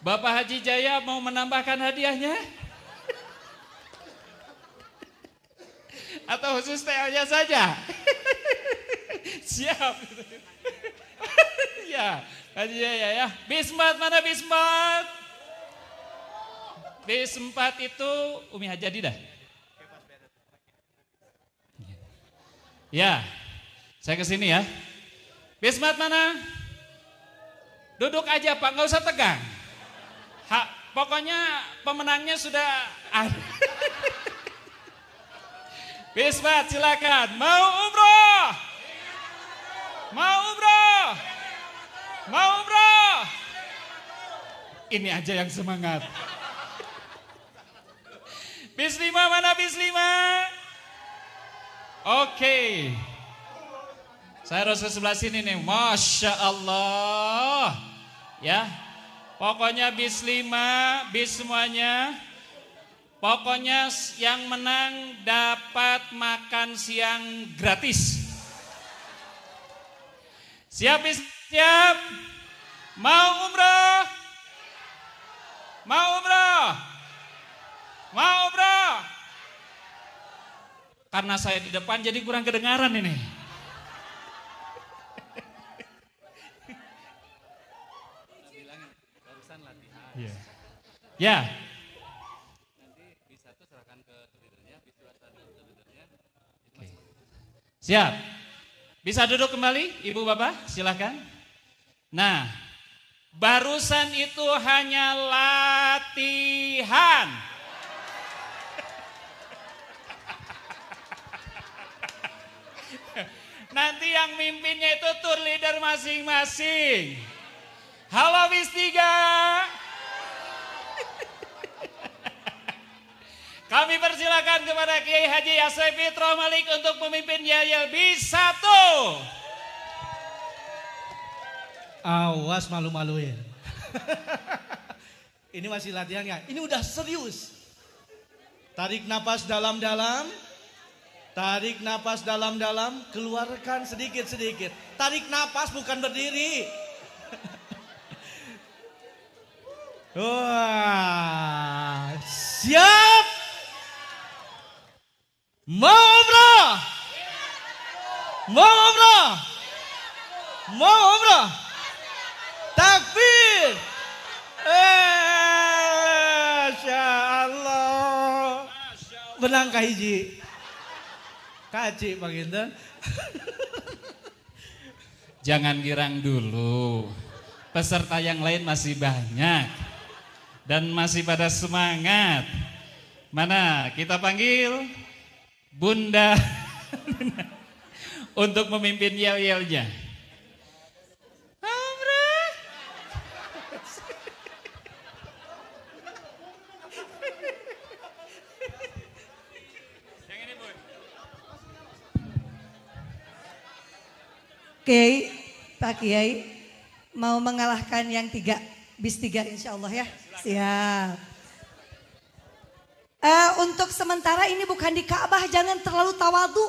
Bapak Haji Jaya mau menambahkan hadiahnya? Atau khusus TL-nya saja? Siap. Ya, Haji Jaya ya. Bismat, mana Bismat? bis 4 itu Umi Hajadi dah. Ya, saya ke sini ya. Bis 4 mana? Duduk aja Pak, nggak usah tegang. Pokoknya pemenangnya sudah ada. Bis 4 silakan. Mau umroh? Mau umroh? Mau umroh? Ini aja yang semangat. Bis 5 mana bis 5? Oke. Saya harus ke sebelah sini nih. Masya Allah. Ya. Pokoknya bis 5, bis semuanya. Pokoknya yang menang dapat makan siang gratis. Siap bis? Siap? Mau umroh? Mau umroh? Mau umroh? Karena saya di depan jadi kurang kedengaran ini. Ya. Ya. Siap. Bisa duduk kembali, Ibu Bapak, silakan. Nah, barusan itu hanya latihan. Nanti yang mimpinnya itu tour leader masing-masing. Halo bis 3. Kami persilakan kepada Kiai Haji Yasef Fitro Malik untuk memimpin yel-yel bis 1. Awas malu-maluin. Ini masih latihan ya? Ini udah serius. Tarik napas dalam-dalam. Tarik napas dalam-dalam, keluarkan sedikit-sedikit. Tarik napas bukan berdiri. Wah, siap. Mau umroh? Mau umroh? Mau umroh? Takbir. Masya Allah. Benang kahiji. Kaci Pak Ginten. Jangan girang dulu. Peserta yang lain masih banyak. Dan masih pada semangat. Mana kita panggil Bunda untuk memimpin yel-yelnya. Kiai, Pak Kiai mau mengalahkan yang 3, bis 3 insya Allah ya. Siap. Untuk sementara ini bukan di Ka'bah, jangan terlalu tawadu.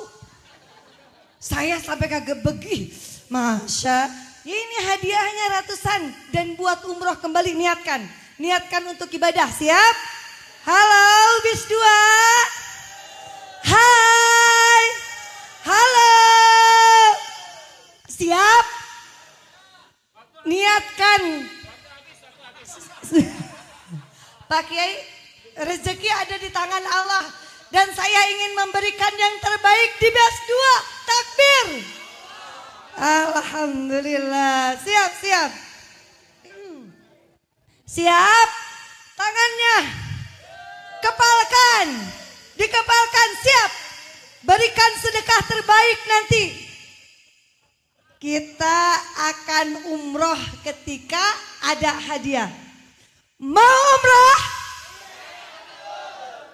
Saya sampai kagak begih. Masya, ini hadiahnya ratusan dan buat umroh kembali niatkan. Niatkan untuk ibadah, siap? Halo bis 2. Hai. Halo. Siap? Niatkan. Pak Kiai, rezeki ada di tangan Allah dan saya ingin memberikan yang terbaik di bis 2. Takbir. Alhamdulillah. Siap, siap. Siap. Tangannya kepalkan. Dikepalkan, siap. Berikan sedekah terbaik nanti. Kita akan umroh ketika ada hadiah. Mau umroh?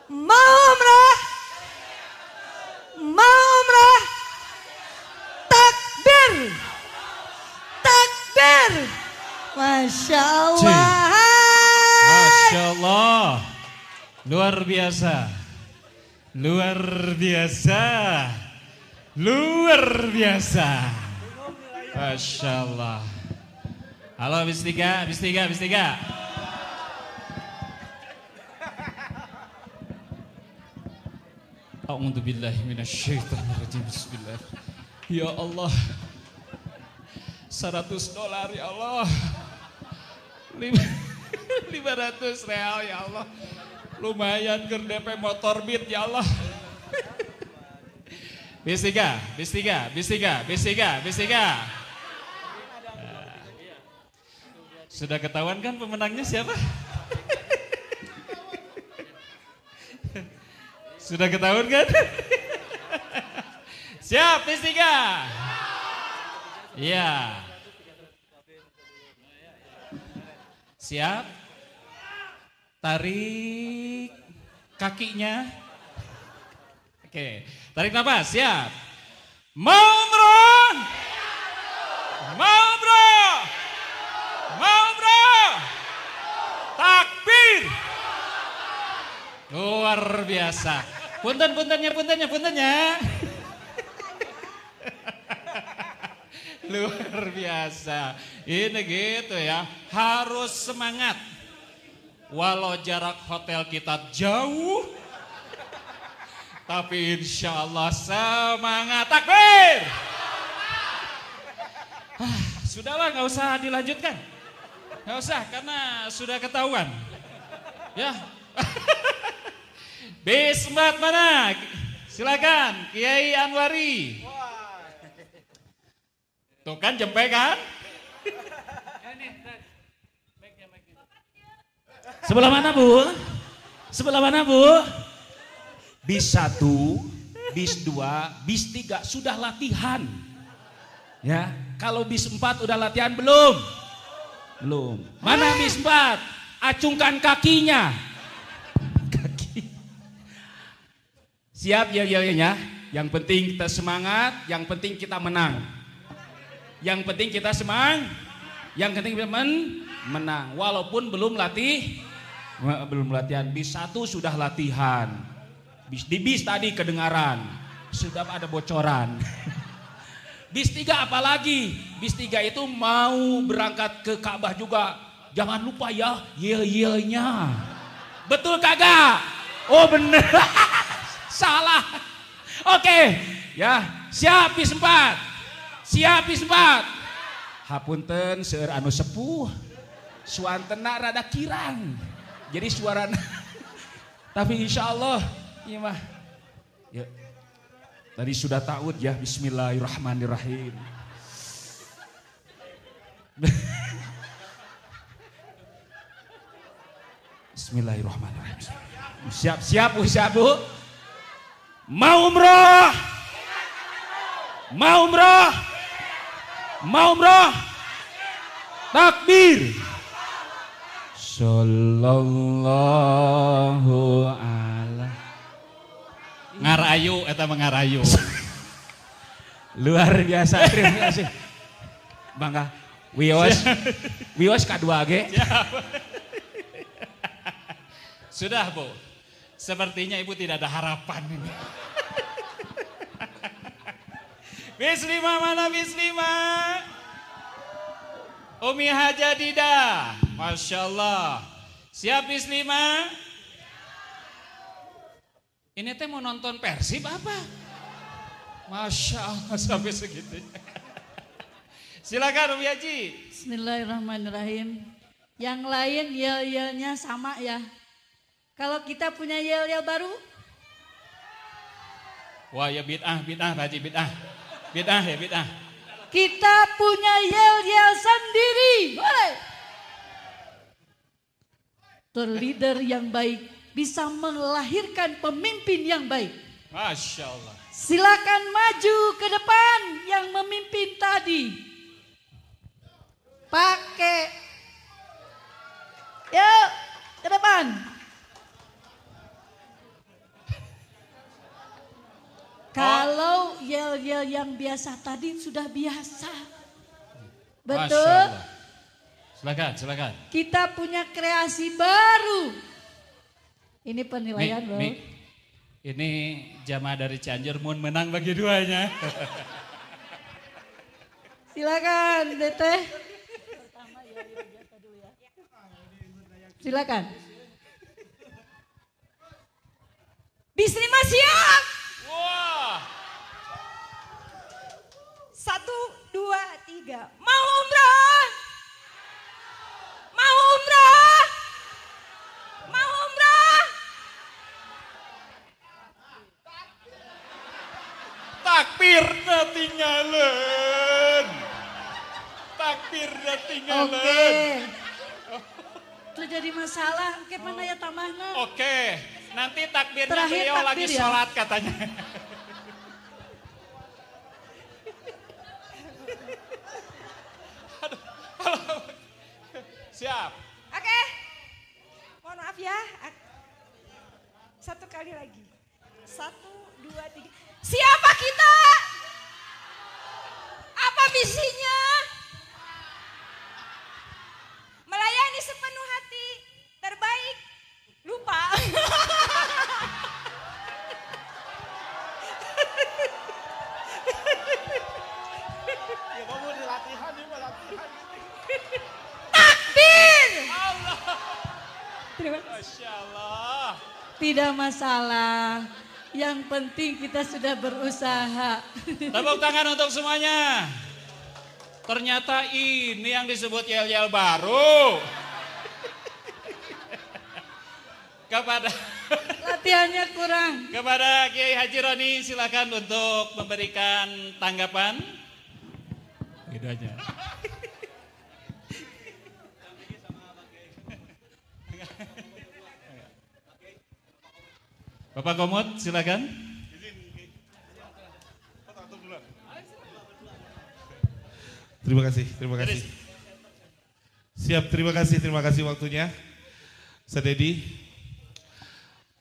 Mau umroh? Mau umroh? Takbir. Takbir. Masya Allah. Masya Allah. Luar biasa. Luar biasa. Luar biasa. Masya Allah. Halo bis 3, bis 3, bis 3. A'udzubillahi minasyaitonirrajim. Bismillah. Ya Allah. $100 ya Allah. 500 real ya Allah. Lumayan ke DP motor Beat ya Allah. Bis 3. Sudah ketahuan kan pemenangnya siapa? Sudah ketahuan kan? Siap, bis 3. Iya. Siap. Tarik kakinya. Oke, tarik nafas, siap. Mau bro? Mau bro? Mau bro? Takbir. Luar biasa. Puntennya. Luar biasa. Ini gitu ya, harus semangat. Walau jarak hotel kita jauh, tapi insya Allah semangat. Takbir. Sudahlah, nggak usah dilanjutkan. Nggak usah, karena sudah ketahuan. Ya. Bis 4 mana? Silakan, Kiai Anwari. Tuh kan jempek kan? Sebelah mana Bu? Sebelah mana Bu? Bis 1, bis 2, bis 3 sudah latihan. Ya, kalau bis 4 udah latihan belum? Belum. Mana bis 4? Acungkan kakinya. Kaki. Siap ya. Yang penting kita semangat, yang penting kita menang. Yang penting kita semangat, yang penting kita menang. Walaupun belum latihan. Bis 1 sudah latihan. Di bis tadi kedengaran, sudah ada bocoran. Bis 3 apalagi? Bis 3 itu mau berangkat ke Ka'bah juga. Jangan lupa ya yel-yelnya. Betul kagak? Oh bener. Salah. Oke. Ya, siap bis 4. Hapunten seueur anu sepuh. Suantena rada kirang. Jadi suara tapi insya Allah iya mah. Ya. Tadi sudah ta'ud ya, bismillahirrahmanirrahim. Bismillahirrahmanirrahim. Siap Bu. Mau umroh. Takbir. Sallallahu ala. Ngarayu eta mengarayu. Luar biasa, terima kasih. Bangga. Wios kedua ge. Sudah Bu. Sepertinya Ibu tidak ada harapan ini. Bis 5 mana bis 5? Umi Hajadida, Masya Allah. Siap bis 5? Ini teh mau nonton Persib apa? Masya Allah sampai segitu. Silakan Umi Haji. Bismillahirrahmanirrahim. Yang lain yel-yelnya sama ya. Kalau kita punya yel-yel baru. Wah ya bid'ah Haji bid'ah. Bid'ah ya bid'ah. Kita punya yel-yel sendiri. Boleh. Leader yang baik bisa melahirkan pemimpin yang baik. Masya Allah. Silakan maju ke depan yang memimpin tadi. Pakai. Yuk ke depan. Kalau yel-yel yang biasa tadi sudah biasa. Betul? Silakan. Kita punya kreasi baru. Ini penilaian loh. Ini jamaah dari Cianjur mau menang bagi duanya. Silakan Teteh. Silakan. Bis 5 siap. Wah. 1, 2, 3. Mau umrah? Mau umrah? takbirna tinggalan. Takbirna tinggalan. Oke. Terjadi masalah, ke mana ya tambahnya? Oke, nanti takbirnya Terakhir beliau takbir lagi ya? sholat katanya. Siap. Oke. Mohon maaf ya. Satu kali lagi. 1, 2, 3. Siapa kita? Apa misinya? Melayani sepenuh hati. Terbaik. Lupa. Ya kamu di latihan nih, latihan. Takbir. Allah. Terima kasih. Masya Allah. Tidak masalah. Yang penting kita sudah berusaha. Tepuk tangan untuk semuanya. Ternyata ini yang disebut yel-yel baru. Kepada Latihannya kurang. kepada Kiai Haji Roni silakan untuk memberikan tanggapan. Gitu aja. Bapak Komod silakan. Terima kasih, terima kasih. Siap, terima kasih waktunya. Sededi.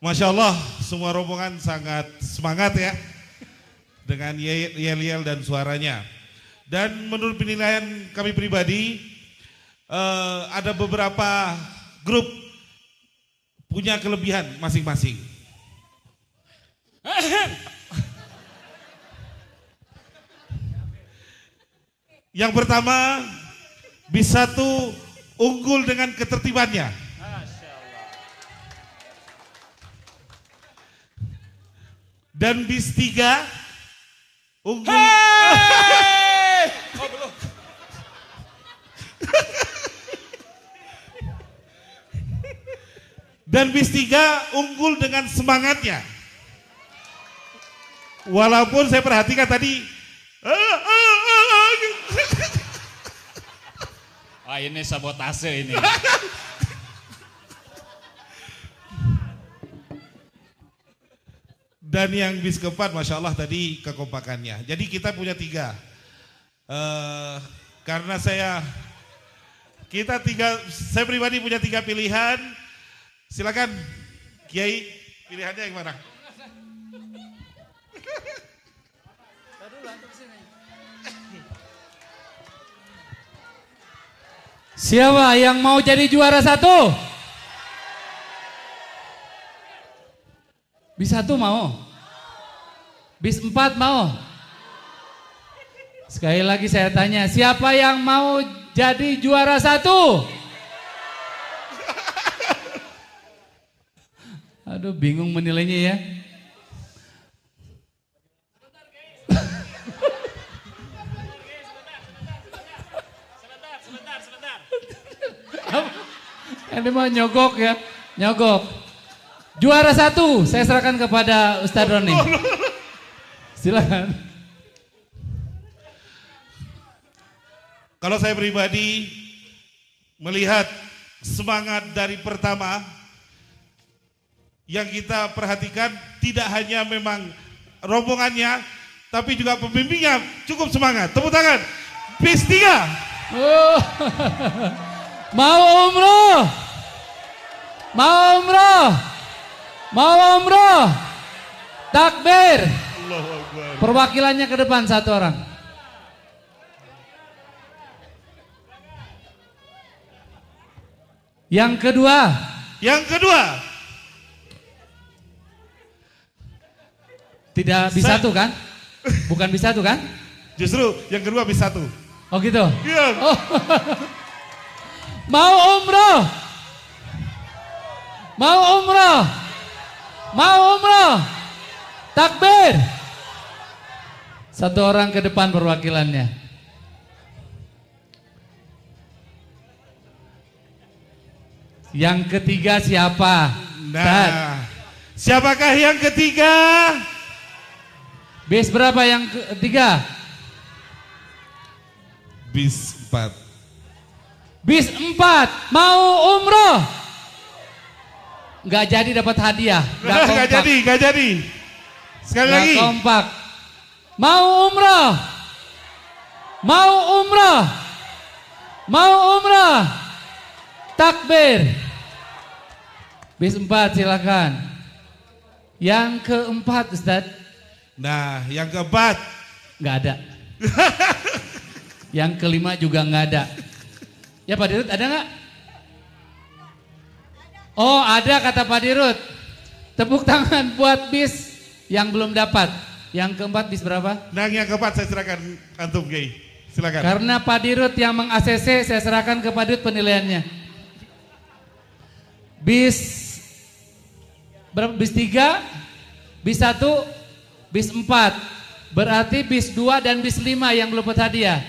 Masya Allah, semua rombongan sangat semangat ya. Dengan yel-yel dan suaranya. Dan menurut penilaian kami pribadi, ada beberapa grup punya kelebihan masing-masing. Yang pertama, bis 1 unggul dengan ketertibannya. Dan bis 3 unggul. Oh, belum. Dan bis 3 unggul dengan semangatnya. Walaupun saya perhatikan tadi Wah, ini sabotase ini. Dan yang bis keempat, Masya Allah tadi kekompakannya. Jadi kita punya 3. Karena saya pribadi punya 3 pilihan. Silakan Kiai, pilihannya yang mana? Siapa yang mau jadi juara 1? Bis 1 mau? Bis 4 mau? Sekali lagi saya tanya, siapa yang mau jadi juara 1? Aduh, bingung menilainya ya. Ini mau nyogok ya, nyogok. Juara 1 saya serahkan kepada Ustadz Roni. Silakan. Kalau saya pribadi melihat semangat dari pertama, yang kita perhatikan tidak hanya memang rombongannya, tapi juga pembimbingnya cukup semangat. Tepuk tangan. Bis 3. Oh. Mau umroh? Mau umroh? Mau umroh? Takbir. Perwakilannya ke depan 1 orang. Yang kedua. Yang kedua. Tidak bis 1 kan? Bukan bis 1 kan? Justru yang kedua bis 1. Oh gitu? Iya. Oh. Mau umroh? Mau umroh? Mau umroh? Takbir. 1 orang ke depan perwakilannya. Yang ketiga siapa? Nah, siapakah yang ketiga? Bis berapa yang ketiga? Bis 4. Bis 4 mau umroh. Nggak jadi dapat hadiah. Nggak jadi. Sekali nggak lagi. kompak. Mau umroh. Mau umroh. Mau umroh. Takbir. Bis 4 silakan. Yang keempat Ustaz. Nah, yang keempat. Nggak ada. Yang kelima juga nggak ada. Ya Pak Dirut ada nggak? Oh ada kata Pak Dirut. Tepuk tangan buat bis yang belum dapat. Yang keempat bis berapa? Nah yang keempat saya serahkan antum Kiai. Silakan. Karena Pak Dirut yang meng-ACC saya serahkan ke Pak Dirut penilaiannya. Bis berapa? Bis 3, bis 1, bis 4. Berarti bis 2 dan bis 5 yang belum dapat hadiah.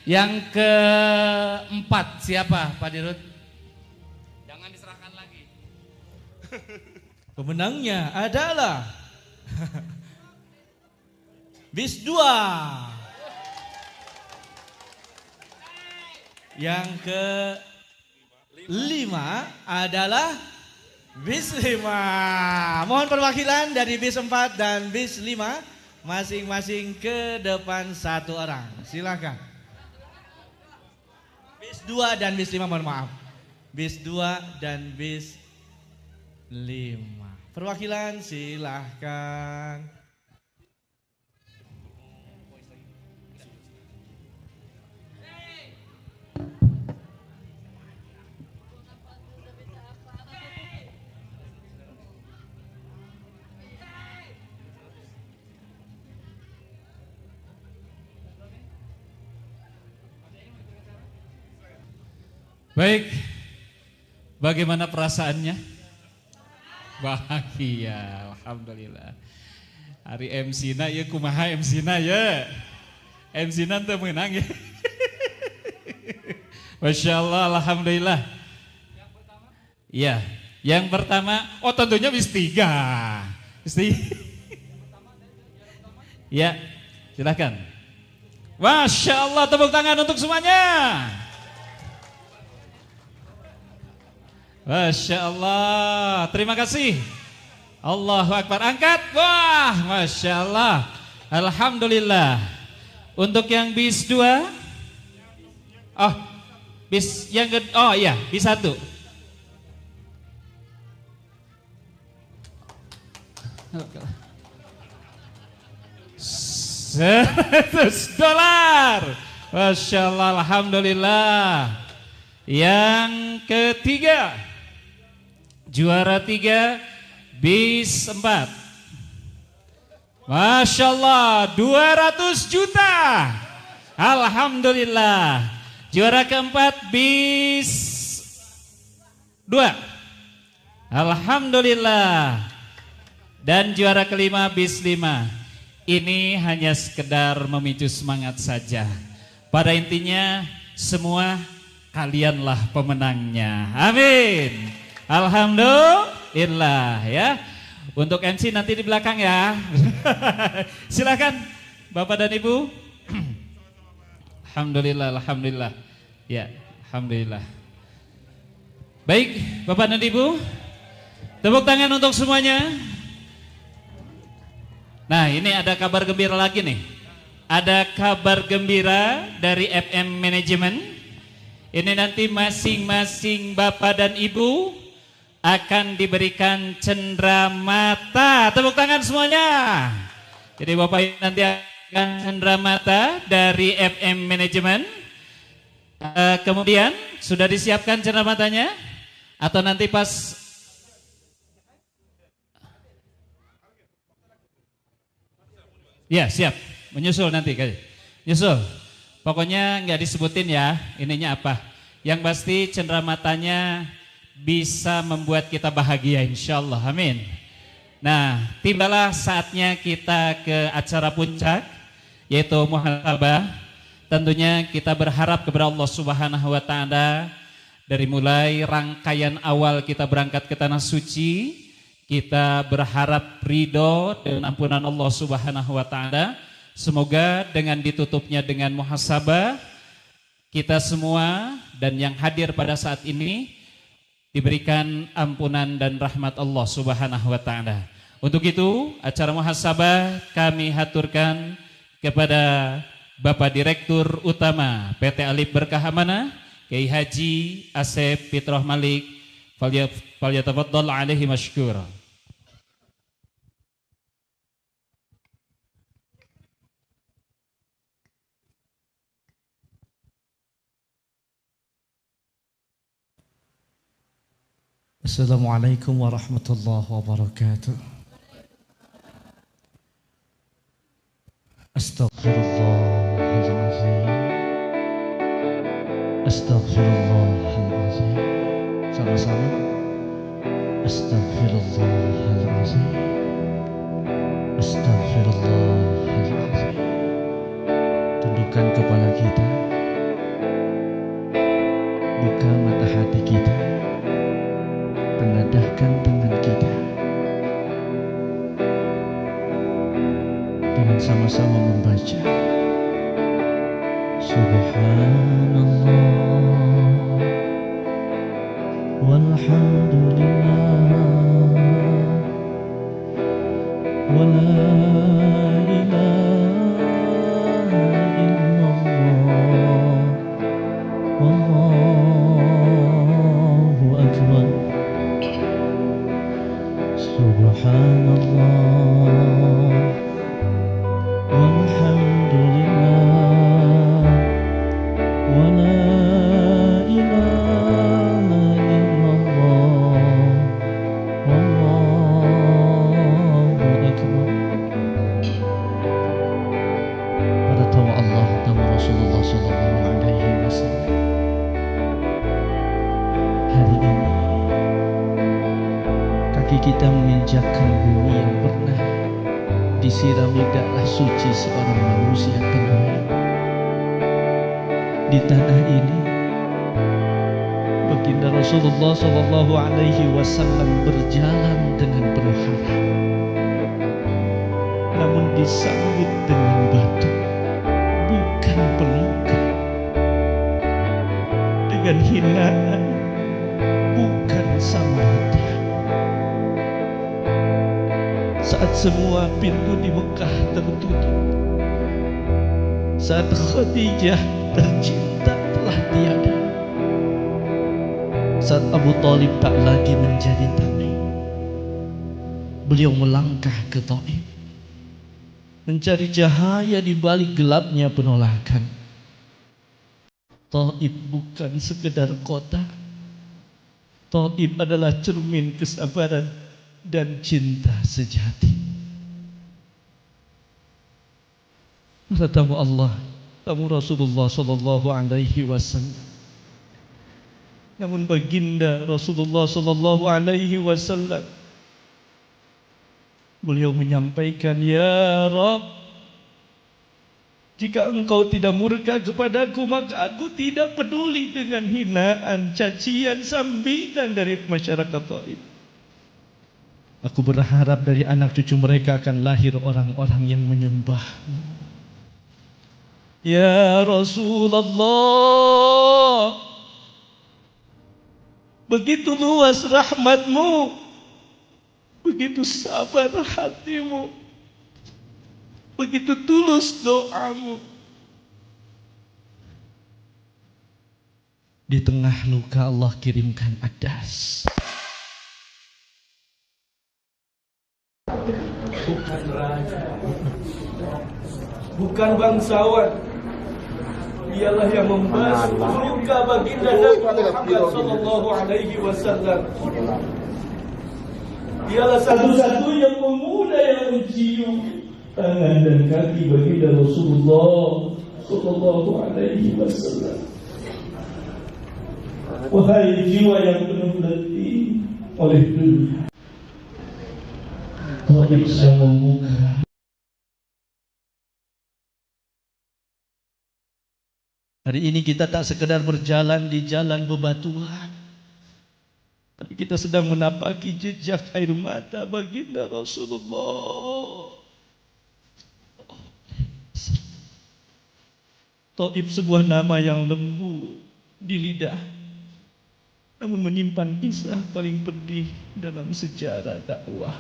Yang keempat siapa Pak Dirut? Jangan diserahkan lagi. Pemenangnya adalah bis 2. Yang ke-5 adalah bis 5. Mohon perwakilan dari bis 4 dan bis 5 masing-masing ke depan 1 orang. Silakan. Bis 2 dan bis 5 mohon maaf. Bis 2 dan bis 5. Perwakilan silahkan. Baik, bagaimana perasaannya? Bahagia, alhamdulillah. Hari MC na ya kumaha MC na ya. MC na teu menang ya. Masya Allah, alhamdulillah. Iya, yang pertama, oh tentunya bis 3. Bis 3. Ya, silakan. Masya Allah, tepuk tangan untuk semuanya. Masya Allah, terima kasih. Allahu Akbar, angkat. Wah, Masya Allah. Alhamdulillah. Untuk yang bis 2. Oh, bis yang oh iya, bis 1. $100. Masya Allah, alhamdulillah. Yang ketiga, juara 3 bis 4. Masya Allah, 200 juta. Alhamdulillah. Juara keempat bis 2. Alhamdulillah. Dan juara kelima bis 5. Ini hanya sekedar memicu semangat saja. Pada intinya semua kalianlah pemenangnya. Amin. Alhamdulillah ya. Untuk MC nanti di belakang ya. Silakan Bapak dan Ibu. Alhamdulillah, alhamdulillah. Ya, alhamdulillah. Baik, Bapak dan Ibu. Tepuk tangan untuk semuanya. Nah, ini ada kabar gembira lagi nih. Ada kabar gembira dari FM Manajemen. Ini nanti masing-masing Bapak dan Ibu akan diberikan cenderamata. Tepuk tangan semuanya. Jadi Bapak Ibu nanti akan cenderamata dari FM Manajemen. Kemudian sudah disiapkan cenderamatanya? Atau nanti pas ya siap, menyusul nanti nyusul. Pokoknya nggak disebutin ya ininya apa. Yang pasti cenderamatanya bisa membuat kita bahagia insyaallah, amin. Nah, tibalah saatnya kita ke acara puncak yaitu muhasabah. Tentunya kita berharap kepada Allah Subhanahu wa taala dari mulai rangkaian awal kita berangkat ke tanah suci, Kita berharap ridho dan ampunan Allah Subhanahu wa taala. Semoga dengan ditutupnya dengan muhasabah, kita semua dan yang hadir pada saat ini diberikan ampunan dan rahmat Allah Subhanahu wa taala. Untuk itu, acara muhasabah kami haturkan kepada Bapak Direktur Utama PT Alif Berkah Amanah, Kiai Haji Asep Fitroh Malik, falyatafaddal alaihi masykur. Assalamualaikum warahmatullahi wabarakatuh. Astaghfirullahaladzim. Astaghfirullahaladzim. Sama-sama. Astaghfirullahaladzim. Astaghfirullahaladzim. Tundukkan kepala kita, buka mata hati kita, pengadahkan tangan kita, dengan sama-sama membaca Subhanallah walhamdulillah wa la ilaha illallah wallahu akbar. Subhanallah walhamdulillah wa la ilaha illallah wallahu akbar. Pada tawa Allah, tawa Rasulullah sallallahu alaihi wasallam, hari ini kaki kita menginjakkan bumi yang pernah disirami darah suci seorang manusia terbaik. Di tanah ini baginda Rasulullah sallallahu alaihi wasallam berjalan dengan berharap, namun disambut dengan batu, bukan pelukan, dengan hinaan, bukan sambutan. Saat semua pintu di Mekah tertutup, saat Khadijah tercinta telah tiada, saat Abu Thalib tak lagi menjadi tameng, beliau melangkah ke Taif, mencari cahaya di balik gelapnya penolakan. Taif bukan sekedar kota, Taif adalah cermin kesabaran dan cinta sejati. Masa tamu Allah, tamu Rasulullah sallallahu alaihi wasallam. Namun baginda Rasulullah sallallahu alaihi wasallam, beliau menyampaikan, ya Rabb, jika engkau tidak murka kepadaku, maka aku tidak peduli dengan hinaan, cacian, sambitan dari masyarakat Taif. Aku berharap dari anak cucu mereka akan lahir orang-orang yang menyembah. Ya Rasulullah, begitu luas rahmatmu, begitu sabar hatimu, begitu tulus doamu. Di tengah luka Allah kirimkan adas. Bukan raja, bukan bangsawan, dialah yang membasuh luka baginda Nabi Muhammad sallallahu alaihi wasallam. Dialah satu-satunya pemuda yang mencium tangan dan kaki baginda Rasulullah sallallahu alaihi wasallam. Wahai jiwa yang penuh letih oleh dunia, Taif sedang membuka. Hari ini kita tak sekedar berjalan di jalan bebatuan, Tapi kita sedang menapaki jejak air mata baginda Rasulullah. Taib sebuah nama yang lembut di lidah, namun menyimpan kisah paling pedih dalam sejarah dakwah.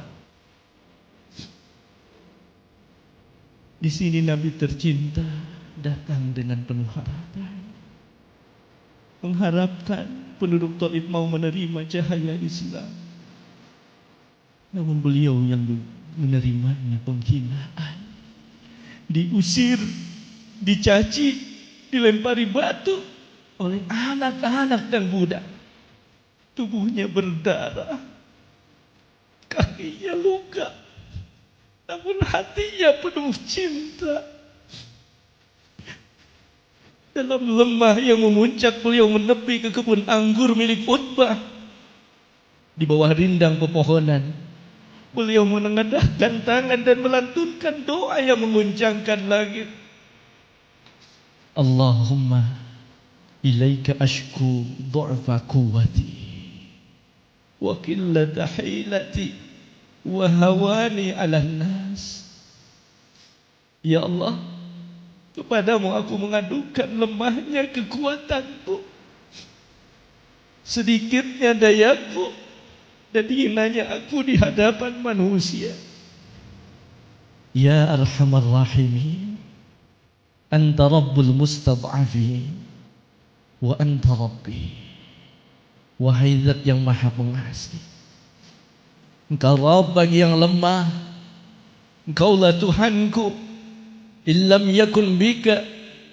Di sini Nabi tercinta datang dengan penuh harapan, mengharapkan penduduk Taif mau menerima cahaya Islam. Namun beliau yang menerimanya penghinaan, diusir, dicaci, dilempari batu oleh anak-anak dan budak. Tubuhnya berdarah, kakinya luka, namun hatinya penuh cinta. Dalam lemah yang memuncak, beliau menepi ke kebun anggur milik Utbah. Di bawah rindang pepohonan, beliau menengadahkan tangan dan melantunkan doa yang menguncangkan langit. Allahumma ilaika ashku du'fa quwwati wa qillata hilati wa hawani 'alan nas. Ya Allah, kepadamu aku mengadukan lemahnya kekuatanku, sedikitnya dayaku, dan hinanya aku di hadapan manusia. Ya Arhamar Rahimin, Anta Rabbul Mustad'afin wa Anta Rabbi. Wahai Zat yang Maha Pengasih, Engkau Rabb bagi yang lemah, Engkaulah Tuhanku. Illam yakun bika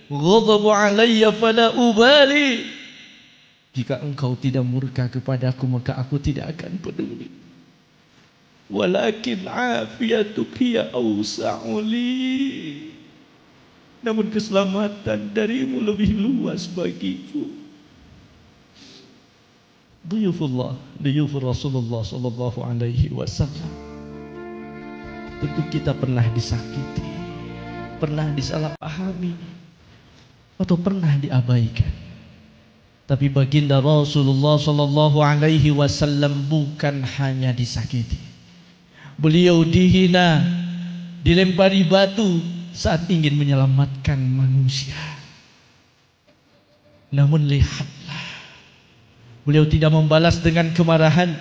ghadabu alayya fala ubali. Jika Engkau tidak murka kepadaku, maka aku tidak akan peduli. Walakin afiyatuk hiya awsa'u li. Namun keselamatan darimu lebih luas bagiku. Duyufullah, duyufur Rasulullah sallallahu alaihi wasallam. Tentu kita pernah disakiti, pernah disalahpahami, atau pernah diabaikan. Tapi baginda Rasulullah sallallahu alaihi wasallam bukan hanya disakiti. Beliau dihina, dilempari batu saat ingin menyelamatkan manusia. Namun lihatlah, beliau tidak membalas dengan kemarahan,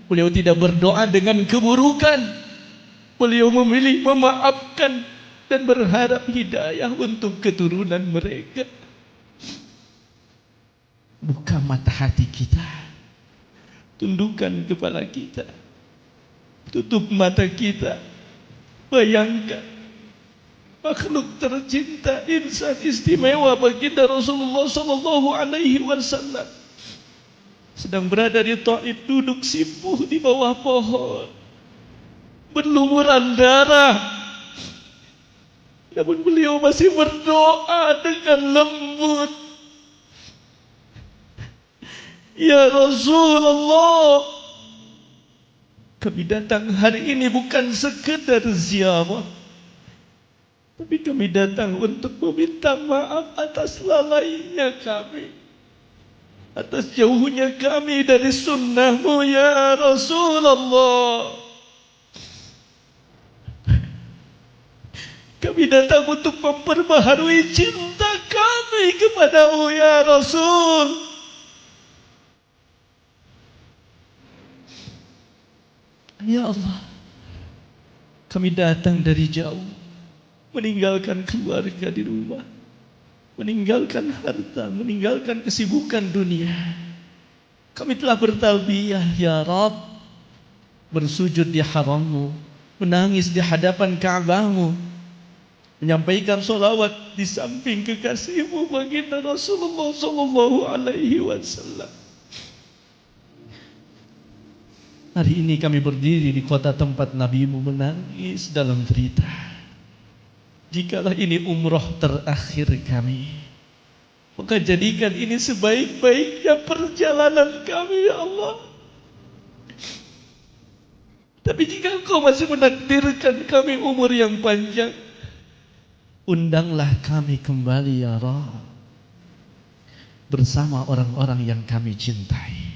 beliau tidak berdoa dengan keburukan. Beliau memilih memaafkan dan berharap hidayah untuk keturunan mereka. Buka mata hati kita, tundukkan kepala kita, tutup mata kita, bayangkan makhluk tercinta, insan istimewa baginda Rasulullah sallallahu alaihi wasallam sedang berada di Taif, duduk simpuh di bawah pohon, berlumuran darah. Namun beliau masih berdoa dengan lembut. Ya Rasulullah, kami datang hari ini bukan sekedar ziarah, tapi kami datang untuk meminta maaf atas lalainya kami, atas jauhnya kami dari sunnahmu ya Rasulullah. Kami datang untuk memperbaharui cinta kami kepadamu ya Rasul. Ya Allah, kami datang dari jauh, meninggalkan keluarga di rumah, meninggalkan harta, meninggalkan kesibukan dunia. Kami telah bertalbiyah ya Rabb, bersujud di harammu, menangis di hadapan Ka'bahmu, menyampaikan solawat di samping kekasihmu baginda Rasulullah sallallahu alaihi wasallam. Hari ini kami berdiri di kota tempat Nabimu menangis dalam derita. Jikalau ini umroh terakhir kami, maka jadikan ini sebaik-baiknya perjalanan kami ya Allah. Tapi jika Engkau masih menakdirkan kami umur yang panjang, undanglah kami kembali ya Rabb, bersama orang-orang yang kami cintai.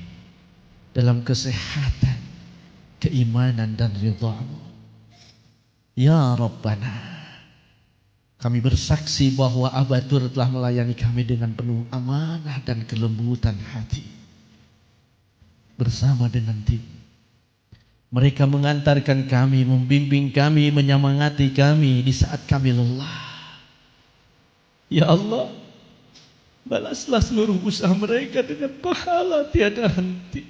dalam kesehatan, keimanan dan ridha-Mu. Ya Rabbana, kami bersaksi bahwa Abatur telah melayani kami dengan penuh amanah dan kelembutan hati. Bersama dengan tim, mereka mengantarkan kami, membimbing kami, menyemangati kami di saat kami lelah. Ya Allah, balaslah seluruh usaha mereka dengan pahala tiada henti.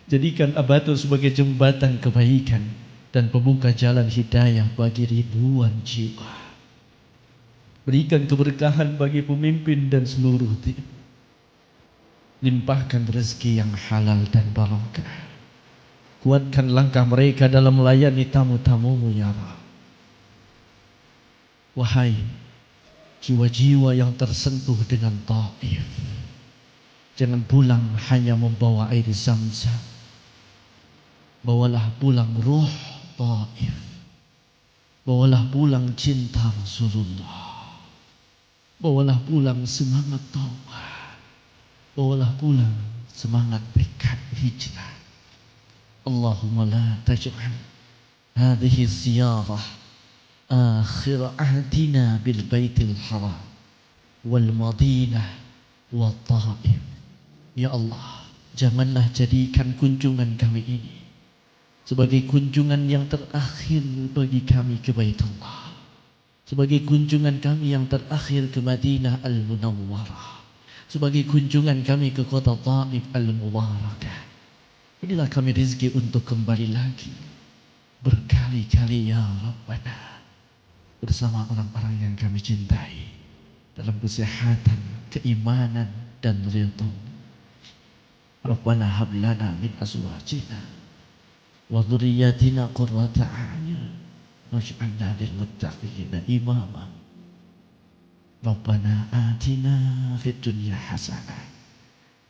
Jadikan Abatur sebagai jembatan kebaikan dan pembuka jalan hidayah bagi ribuan jiwa. Berikan keberkahan bagi pemimpin dan seluruh tim. Limpahkan rezeki yang halal dan barakah. Kuatkan langkah mereka dalam melayani tamu-tamu-Mu ya Rabb. Wahai jiwa-jiwa yang tersentuh dengan Taif, jangan pulang hanya membawa air Zam-Zam. Bawalah pulang ruh Taif. Bawalah pulang cinta Rasulullah. Bawalah pulang semangat taubat. Bawalah pulang semangat tekad hijrah. Allahumma la taj'al hadhihi ziyarah akhir ahdina bil baitil haram wal madinah wa Taif. Ya Allah, janganlah jadikan kunjungan kami ini sebagai kunjungan yang terakhir bagi kami ke Baitullah, sebagai kunjungan kami yang terakhir ke Madinah Al-Munawwarah, sebagai kunjungan kami ke kota Taif Al-Mubarakah. Inilah kami rezeki untuk kembali lagi berkali-kali ya Rabbana bersama orang-orang yang kami cintai dalam kesehatan, keimanan dan ridha. Rabbana hab lana min azwajina wa dhurriyyatina qurrata a'yun waj'alna lil muttaqina imama. Rabbana atina fid dunya hasanah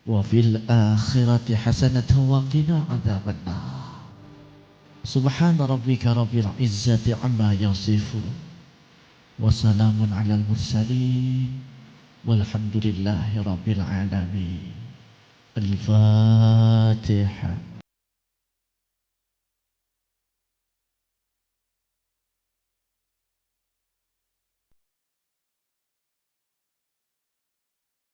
wa fil akhirati hasanatan wa qina adzabannar. Subhana rabbika rabbil izzati amma yasifun wa salamun alal mursalin walhamdulillahi rabbil alamin. Al-Fatihah.